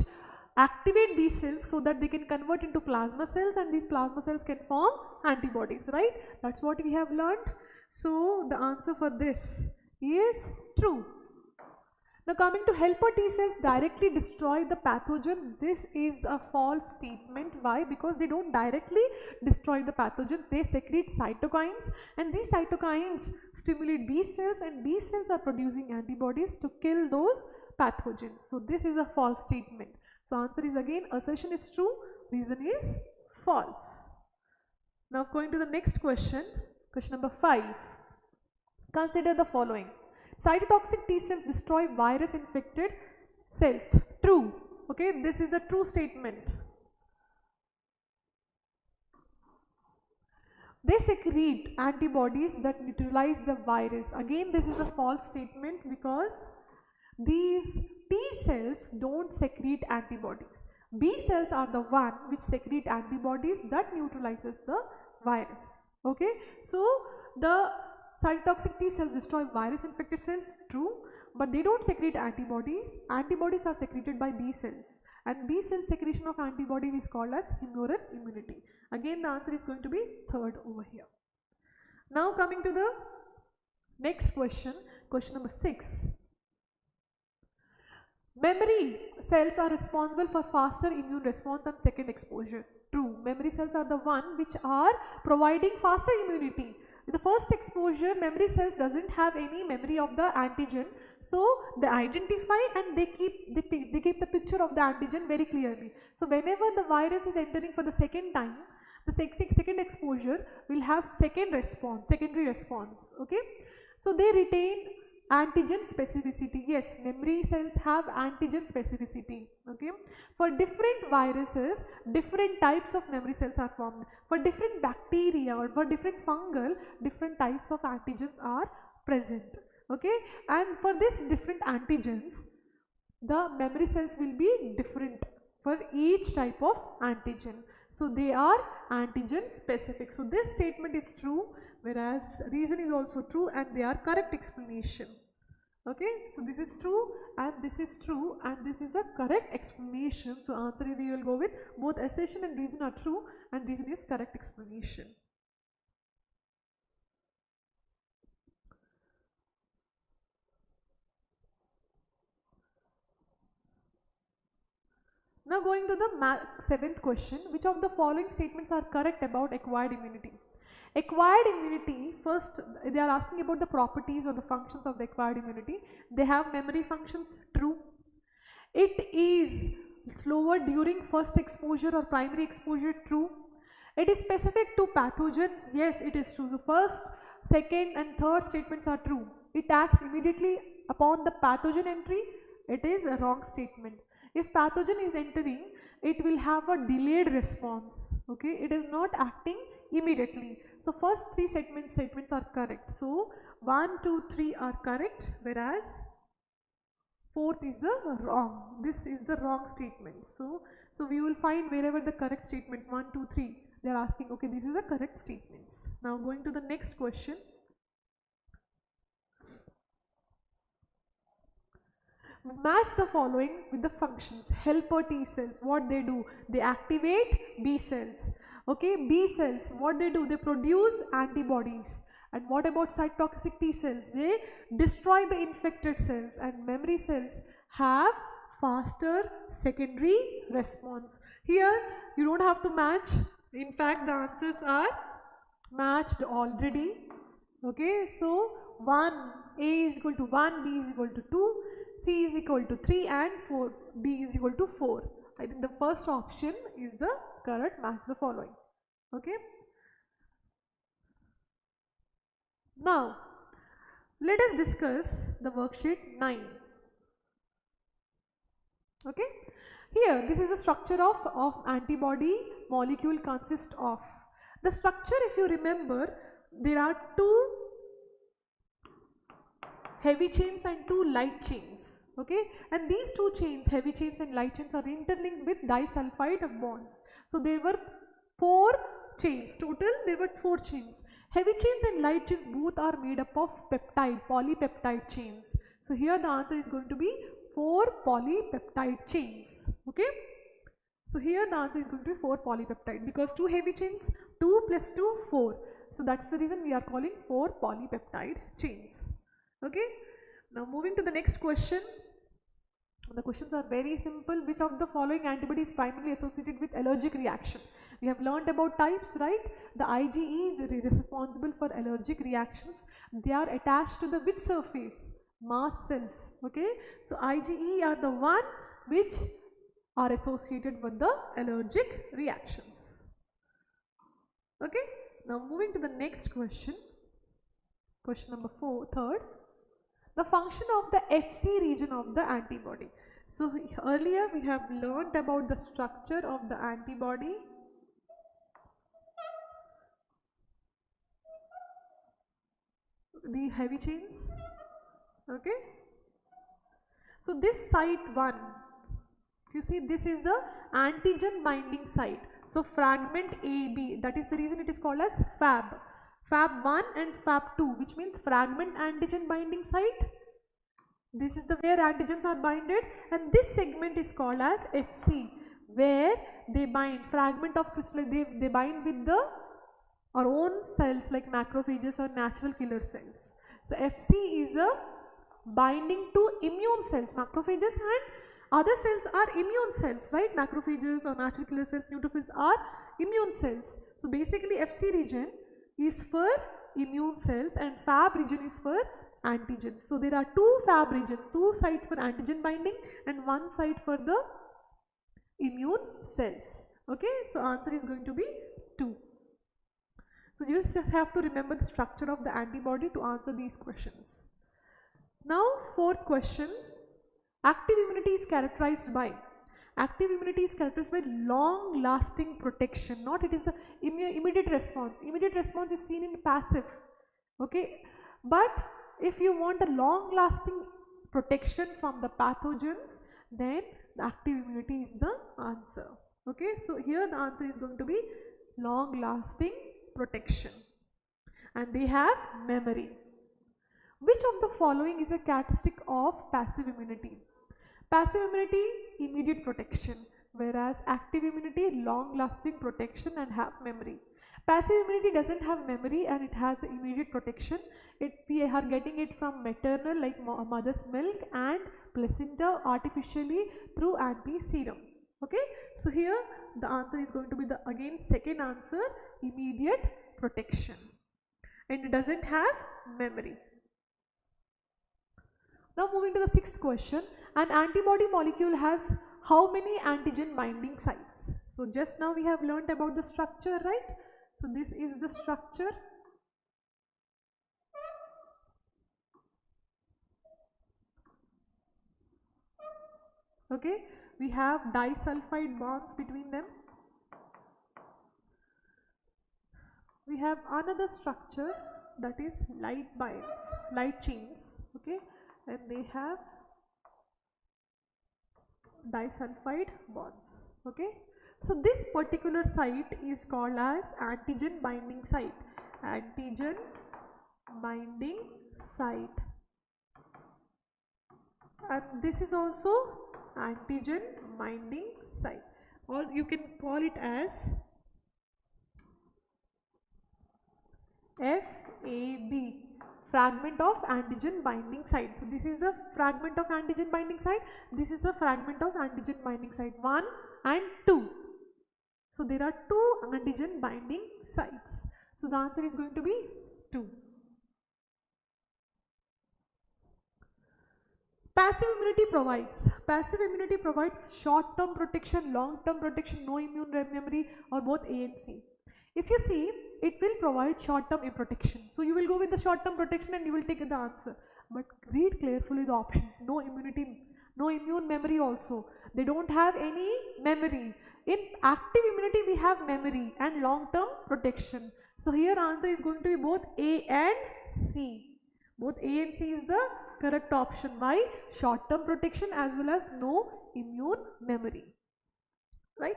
activate B cells so that they can convert into plasma cells, and these plasma cells can form antibodies, right? That's what we have learned. So the answer for this is true. Now coming to helper T cells directly destroy the pathogen, this is a false statement. Why? Because they don't directly destroy the pathogen, they secrete cytokines, and these cytokines stimulate B cells, and B cells are producing antibodies to kill those pathogens. So this is a false statement. So answer is again, assertion is true, reason is false. Now going to the next question, question number 5. Consider the following. Cytotoxic T cells destroy virus infected cells. True. Okay, this is a true statement. They secrete antibodies that neutralize the virus. Again, this is a false statement because these T cells don't secrete antibodies. B cells are the one which secrete antibodies that neutralizes the virus. Okay, so the cytotoxic T cells destroy virus infected cells, true, but they don't secrete antibodies. Antibodies are secreted by B cells, and B cell secretion of antibody is called as humoral immunity. Again, the answer is going to be third over here. Now coming to the next question, question number 6. Memory cells are responsible for faster immune response on second exposure. True, memory cells are the one which are providing faster immunity. In the first exposure, memory cells doesn't have any memory of the antigen, so they identify and they keep the picture of the antigen very clearly. So whenever the virus is entering for the second time, the second exposure will have secondary response. Okay, so they retain antigen specificity. Yes, memory cells have antigen specificity. Okay, for different viruses, different types of memory cells are formed. For different bacteria or for different fungal, different types of antigens are present. Okay, and for this different antigens, the memory cells will be different for each type of antigen. So they are antigen specific. So this statement is true, whereas reason is also true, and they are correct explanation. Okay, so this is true and this is true and this is a correct explanation. So answer we will go with both assertion and reason are true and reason is correct explanation. Now going to the seventh question, which of the following statements are correct about acquired immunity? Acquired immunity, first they are asking about the properties or the functions of the acquired immunity. They have memory functions, true. It is slower during first exposure or primary exposure, true. It is specific to pathogen, yes it is true. The first, second and third statements are true. It acts immediately upon the pathogen entry, it is a wrong statement. If pathogen is entering, it will have a delayed response. Okay, it is not acting immediately. So first three statements are correct. So 1, 2, 3 are correct, whereas fourth is the wrong. This is the wrong statement. So we will find wherever the correct statement 1, 2, 3. They are asking, okay, this is the correct statements. Now going to the next question. Match the following with the functions. Helper T cells, what they do? They activate B cells. Okay, B cells, what they do? They produce antibodies. And what about cytotoxic T cells? They destroy the infected cells, and memory cells have faster secondary response. Here you don't have to match. In fact, the answers are matched already. Okay, so 1 A is equal to 1, B is equal to 2, C is equal to 3 and 4, D is equal to 4. I think the first option is the correct, match the following. Okay. Now, let us discuss the worksheet 9. Okay. Here, this is the structure of antibody molecule consists of. The structure, if you remember, there are 2 heavy chains and 2 light chains. Okay, and these 2 chains, heavy chains and light chains, are interlinked with disulfide bonds. So there were 4 chains total. There were 4 chains. Heavy chains and light chains both are made up of polypeptide chains. So here the answer is going to be 4 polypeptide chains. Okay, so here the answer is going to be 4 polypeptide, because 2 heavy chains, 2 plus 2, 4. So that's the reason we are calling 4 polypeptide chains. Okay, now moving to the next question. The questions are very simple. Which of the following antibody is primarily associated with allergic reaction? We have learned about types, right? The IgE is responsible for allergic reactions. They are attached to the which surface? Mast cells. Okay, so IgE are the one which are associated with the allergic reactions. Okay, now moving to the next question. Question number 3. The function of the Fc region of the antibody. So earlier we have learned about the structure of the antibody. The heavy chains. Okay. So this site 1, If you see, this is the antigen binding site. So fragment AB, that is the reason it is called as Fab. Fab1 and Fab2, which means fragment antigen binding site. This is the where antigens are binded, and this segment is called as FC, where they bind fragment of crystal. They bind with the our own cells like macrophages or natural killer cells. So FC is a binding to immune cells. Macrophages and other cells are immune cells, right? Macrophages or natural killer cells, neutrophils are immune cells. So basically FC region is for immune cells and Fab region is for antigens. So there are two Fab regions, two sites for antigen binding and one site for the immune cells. Okay, so answer is going to be 2. So you just have to remember the structure of the antibody to answer these questions. Now, fourth question. Active immunity is characterized by long lasting protection. Not it is a immediate response. Immediate response is seen in passive. Okay, but if you want a long lasting protection from the pathogens, then the active immunity is the answer. Okay, so here the answer is going to be long lasting protection, and they have memory. Which of the following is a characteristic of passive immunity? Passive immunity, immediate protection, whereas active immunity, long lasting protection and have memory. Passive immunity doesn't have memory and it has immediate protection. We are getting it from maternal, like mother's milk, and placenta artificially through anti-serum. Okay, so here the answer is going to be the again second answer, immediate protection, and it doesn't have memory. Now moving to the sixth question, an antibody molecule has how many antigen binding sites? So just now we have learnt about the structure, right? So this is the structure. Okay, we have disulfide bonds between them. We have another structure, that is light chains. Okay, and they have disulfide bonds. Okay, so this particular site is called as antigen binding site. Antigen binding site, and this is also antigen binding site, or you can call it as FAB, fragment of antigen binding site. So this is the fragment of antigen binding site, this is the fragment of antigen binding site 1 and 2. So there are two antigen binding sites. So the answer is going to be 2. Passive immunity provides short term protection, long term protection, no immune memory, or both A and C. If you see, it will provide short term protection. So you will go with the short term protection and you will take the answer. But read carefully the options. No immunity, no immune memory also. They don't have any memory. In active immunity we have memory and long term protection. So here answer is going to be both A and C. Both A and C is the correct option. Why? Short term protection as well as no immune memory. Right?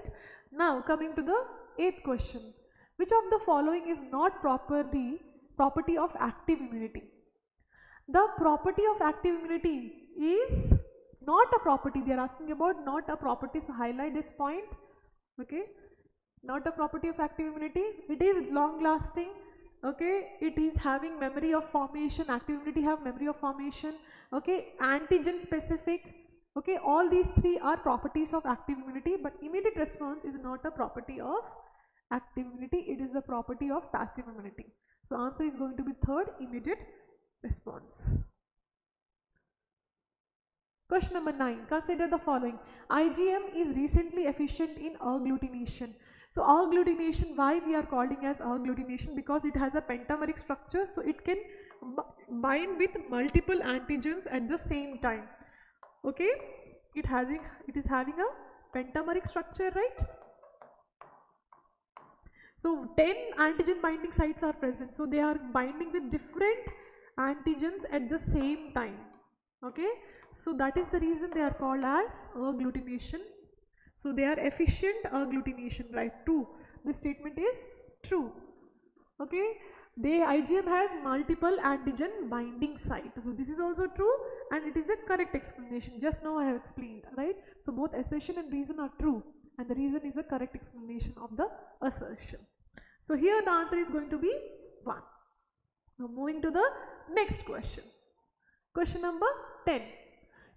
Now coming to the 8th question. Which of the following is not property of active immunity? The property of active immunity is not a property. They are asking about not a property. So highlight this point. Okay, not a property of active immunity. It is long lasting. Okay, it is having memory of formation. Active immunity have memory of formation. Okay, antigen specific. Okay, all these three are properties of active immunity, but immediate response is not a property of active immunity, it is the property of passive immunity. So answer is going to be 3rd, immediate response. Question number 9. Consider the following. IgM is recently efficient in agglutination. So agglutination, why we are calling as agglutination? Because it has a pentameric structure, so it can bind with multiple antigens at the same time. Okay, it is having a pentameric structure, right? So 10 antigen binding sites are present. So they are binding with different antigens at the same time. Okay, so that is the reason they are called as agglutination So they are efficient agglutination, right? True. This statement is true. Okay. The IgM has multiple antigen binding site. So this is also true and it is a correct explanation. Just now I have explained, right? So both assertion and reason are true and the reason is a correct explanation of the assertion. So here the answer is going to be 1. Now moving to the next question. Question number 10.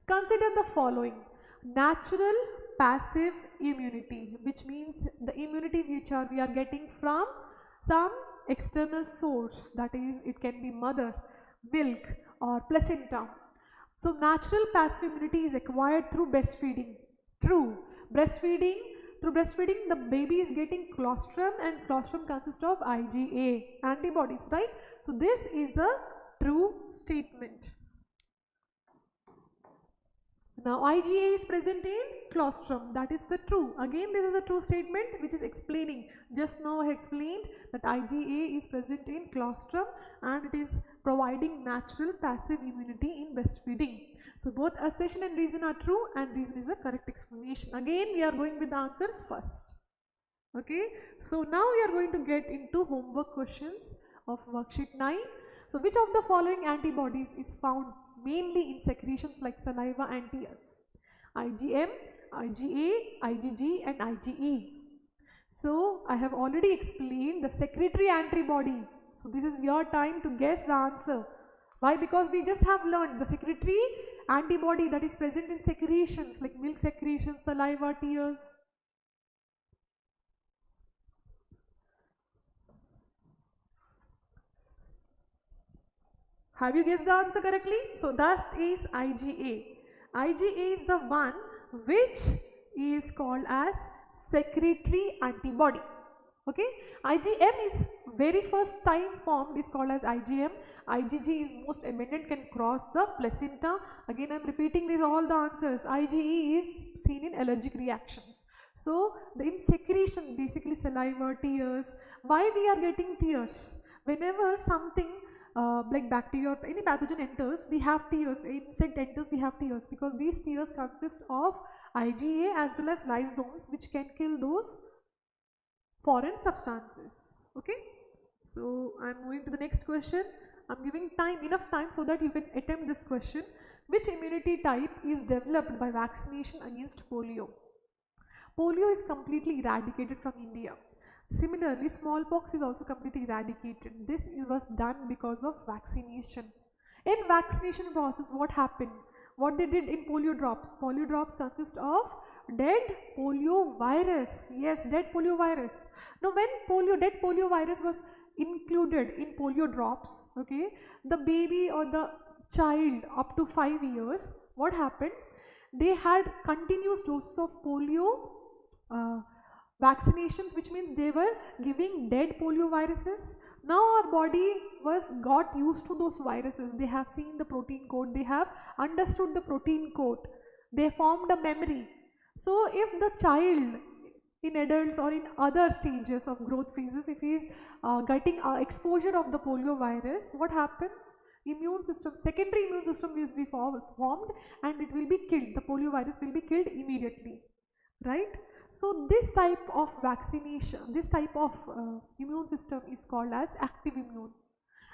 Consider the following. Natural passive immunity, which means the immunity which we are getting from some external source, that is it can be mother, milk or placenta. So natural passive immunity is acquired through breastfeeding. True. Through breastfeeding the baby is getting colostrum and colostrum consists of IgA antibodies, right? So this is a true statement. Now IgA is present in colostrum, that is the true. Again this is a true statement which is explaining. Just now I explained that IgA is present in colostrum and it is providing natural passive immunity in breastfeeding. So both assertion and reason are true and reason is the correct explanation. Again we are going with the answer first. Okay, so now we are going to get into homework questions of worksheet 9. So which of the following antibodies is found mainly in secretions like saliva and tears? IgM, IgA, IgG and IgE. So I have already explained the secretory antibody. So this is your time to guess the answer. Why? Because we just have learned the secretory antibody that is present in secretions like milk secretions, saliva, tears. Have you guessed the answer correctly? So that is IgA. IgA is the one which is called as secretory antibody. Okay, IgM is very first time formed is called as IgM. IgG is most abundant, can cross the placenta. Again I am repeating these all the answers. IgE is seen in allergic reactions. So in secretion, basically saliva, tears. Why we are getting tears? Whenever something like bacteria or any pathogen enters, we have tears. Insect enters, we have tears, because these tears consist of IgA as well as lysosomes which can kill those foreign substances. Okay, so I am moving to the next question. I am giving enough time so that you can attempt this question. Which immunity type is developed by vaccination against polio? Polio is completely eradicated from India. Similarly, smallpox is also completely eradicated. This was done because of vaccination. In vaccination process, what happened? What they did in polio drops? Polio drops consist of dead polio virus. Yes, dead polio virus. Now, when dead polio virus was included in polio drops, okay, the baby or the child up to 5 years, what happened? They had continuous doses of polio vaccinations, which means they were giving dead polio viruses. Now our body got used to those viruses. They have seen the protein code, they have understood the protein code, they formed a memory. So if the child in adults or in other stages of growth phases, if he is getting exposure of the polio virus, what happens? Secondary immune system will be formed and it will be killed. The polio virus will be killed immediately, right? So this type of vaccination, this type of immune system is called as active immune.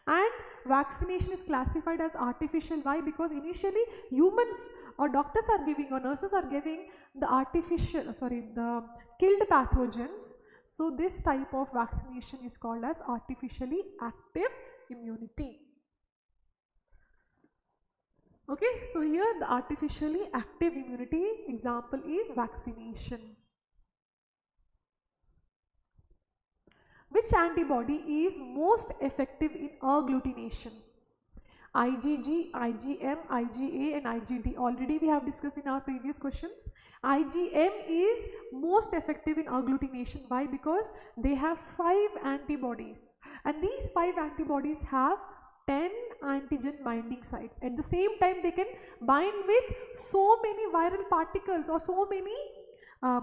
And vaccination is classified as artificial. Why? Because initially humans or doctors are giving or nurses are giving the killed pathogens. So this type of vaccination is called as artificially active immunity. Okay, so here the artificially active immunity example is vaccination. Which antibody is most effective in agglutination? IgG, IgM, IgA and IgD. Already we have discussed in our previous questions. IgM is most effective in agglutination. Why? Because they have 5 antibodies and these 5 antibodies have 10 antigen binding sites. At the same time they can bind with so many viral particles or so many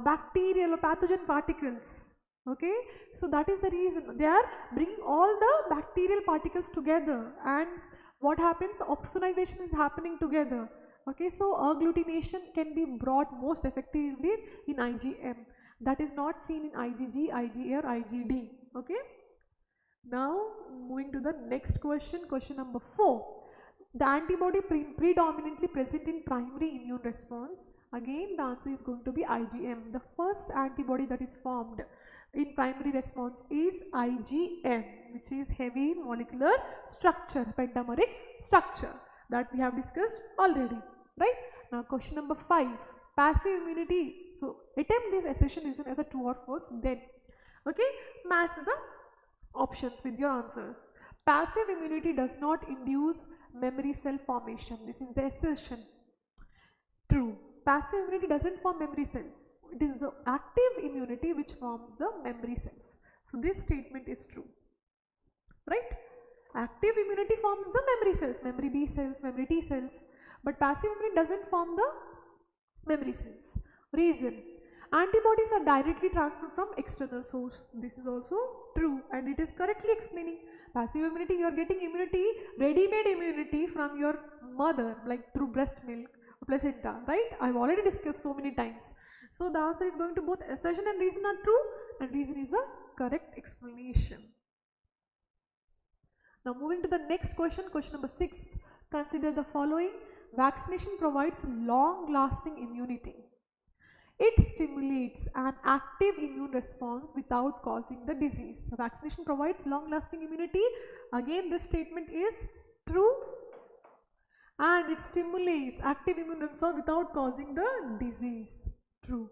bacterial or pathogen particles. Okay, so that is the reason they are bringing all the bacterial particles together, and what happens? Opsonization is happening together. Okay, so agglutination can be brought most effectively in IgM. That is not seen in IgG, IgA or IgD. Okay. Now moving to the next question, question number 4. The antibody predominantly present in primary immune response. Again the answer is going to be IgM. The first antibody that is formed in primary response is IgM, which is heavy molecular structure, pentameric structure, that we have discussed already, right? Now question number 5, passive immunity. So attempt this assertion using as a true or false, then okay, match the options with your answers. Passive immunity does not induce memory cell formation. This is the assertion. True. Passive immunity doesn't form memory cells. It is the active immunity which forms the memory cells. So this statement is true. Right? Active immunity forms the memory cells, memory B cells, memory T cells. But passive immunity doesn't form the memory cells. Reason: antibodies are directly transferred from external source. This is also true, and it is correctly explaining. Passive immunity, you are getting immunity, ready-made immunity from your mother, like through breast milk, placenta, right? I've already discussed so many times. So the answer is going to both assertion and reason are true, and reason is the correct explanation. Now moving to the next question, question number 6. Consider the following. Vaccination provides long-lasting immunity. It stimulates an active immune response without causing the disease. Vaccination provides long-lasting immunity. Again, this statement is true, and it stimulates active immune response without causing the disease. True.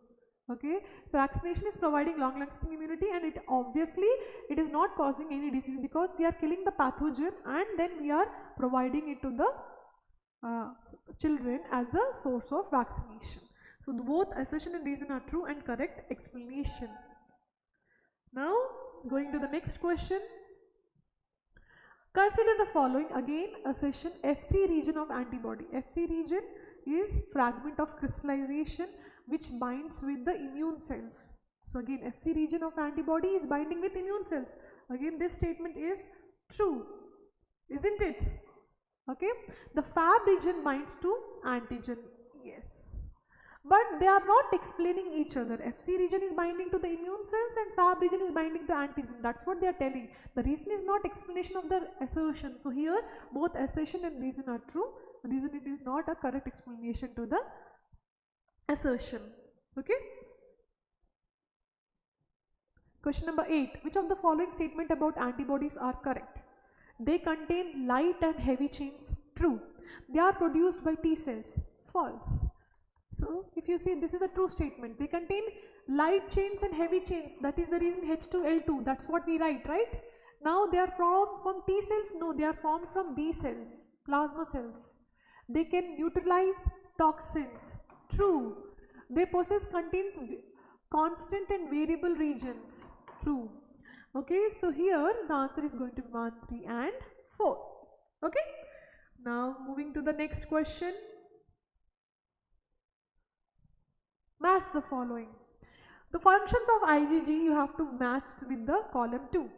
Okay, so vaccination is providing long-lasting immunity, and it obviously it is not causing any disease, because we are killing the pathogen and then we are providing it to the children as a source of vaccination. So both assertion and reason are true and correct explanation. Now going to the next question. Consider the following. Again assertion, FC region of antibody. FC region is fragment of crystallization which binds with the immune cells. So again FC region of antibody is binding with immune cells. Again this statement is true, isn't it? Okay, the Fab region binds to antigen. Yes, but they are not explaining each other. FC region is binding to the immune cells and Fab region is binding to antigen. That's what they are telling. The reason is not explanation of the assertion. So here both assertion and reason are true. The reason it is not a correct explanation to the assertion. Okay. Question number 8. Which of the following statement about antibodies are correct? They contain light and heavy chains. True. They are produced by T cells. False. So if you see, this is a true statement. They contain light chains and heavy chains. That is the reason H2L2. That's what we write, right? Now they are formed from T cells. No, they are formed from B cells, plasma cells. They can neutralize toxins. True. They contains constant and variable regions. True. Okay, so here the answer is going to be 1, 3 and 4. Okay. Now moving to the next question. Match the following. The functions of IgG you have to match with the column 2.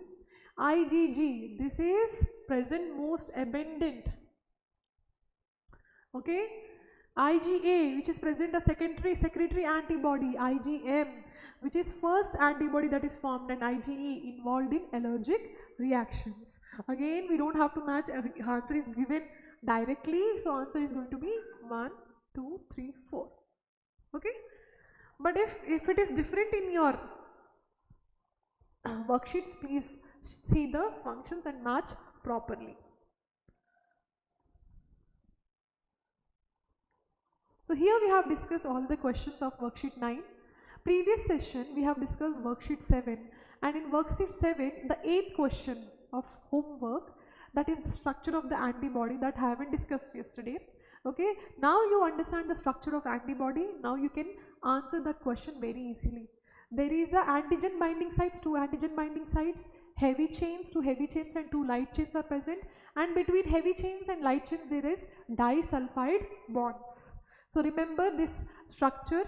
IgG, this is present most abundant. Okay. IgA, which is present a secretory antibody. IgM, which is first antibody that is formed, and IgE involved in allergic reactions. Again we don't have to match, answer is given directly, so answer is going to be 1, 2, 3, 4. Okay, but if it is different in your worksheets, please see the functions and match properly. So here we have discussed all the questions of worksheet 9. Previous session we have discussed worksheet 7, and in worksheet 7 the 8th question of homework, that is the structure of the antibody, that I haven't discussed yesterday. Okay, now you understand the structure of antibody. Now you can answer that question very easily. There is a antigen binding sites, 2 antigen binding sites, heavy chains, 2 heavy chains and 2 light chains are present, and between heavy chains and light chains there is disulfide bonds. So remember this structure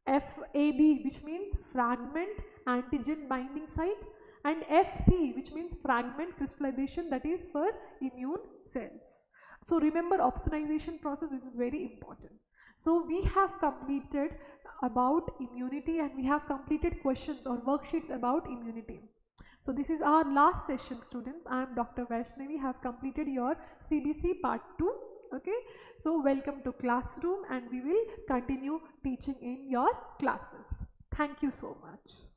FAB, which means fragment antigen binding site, and FC, which means fragment crystallization, that is for immune cells. So remember opsonization process, this is very important. So we have completed about immunity and we have completed questions or worksheets about immunity. So this is our last session, students. I am Dr. Vaishnavi, have completed your CBC part 2. Okay, so welcome to classroom and we will continue teaching in your classes. Thank you so much.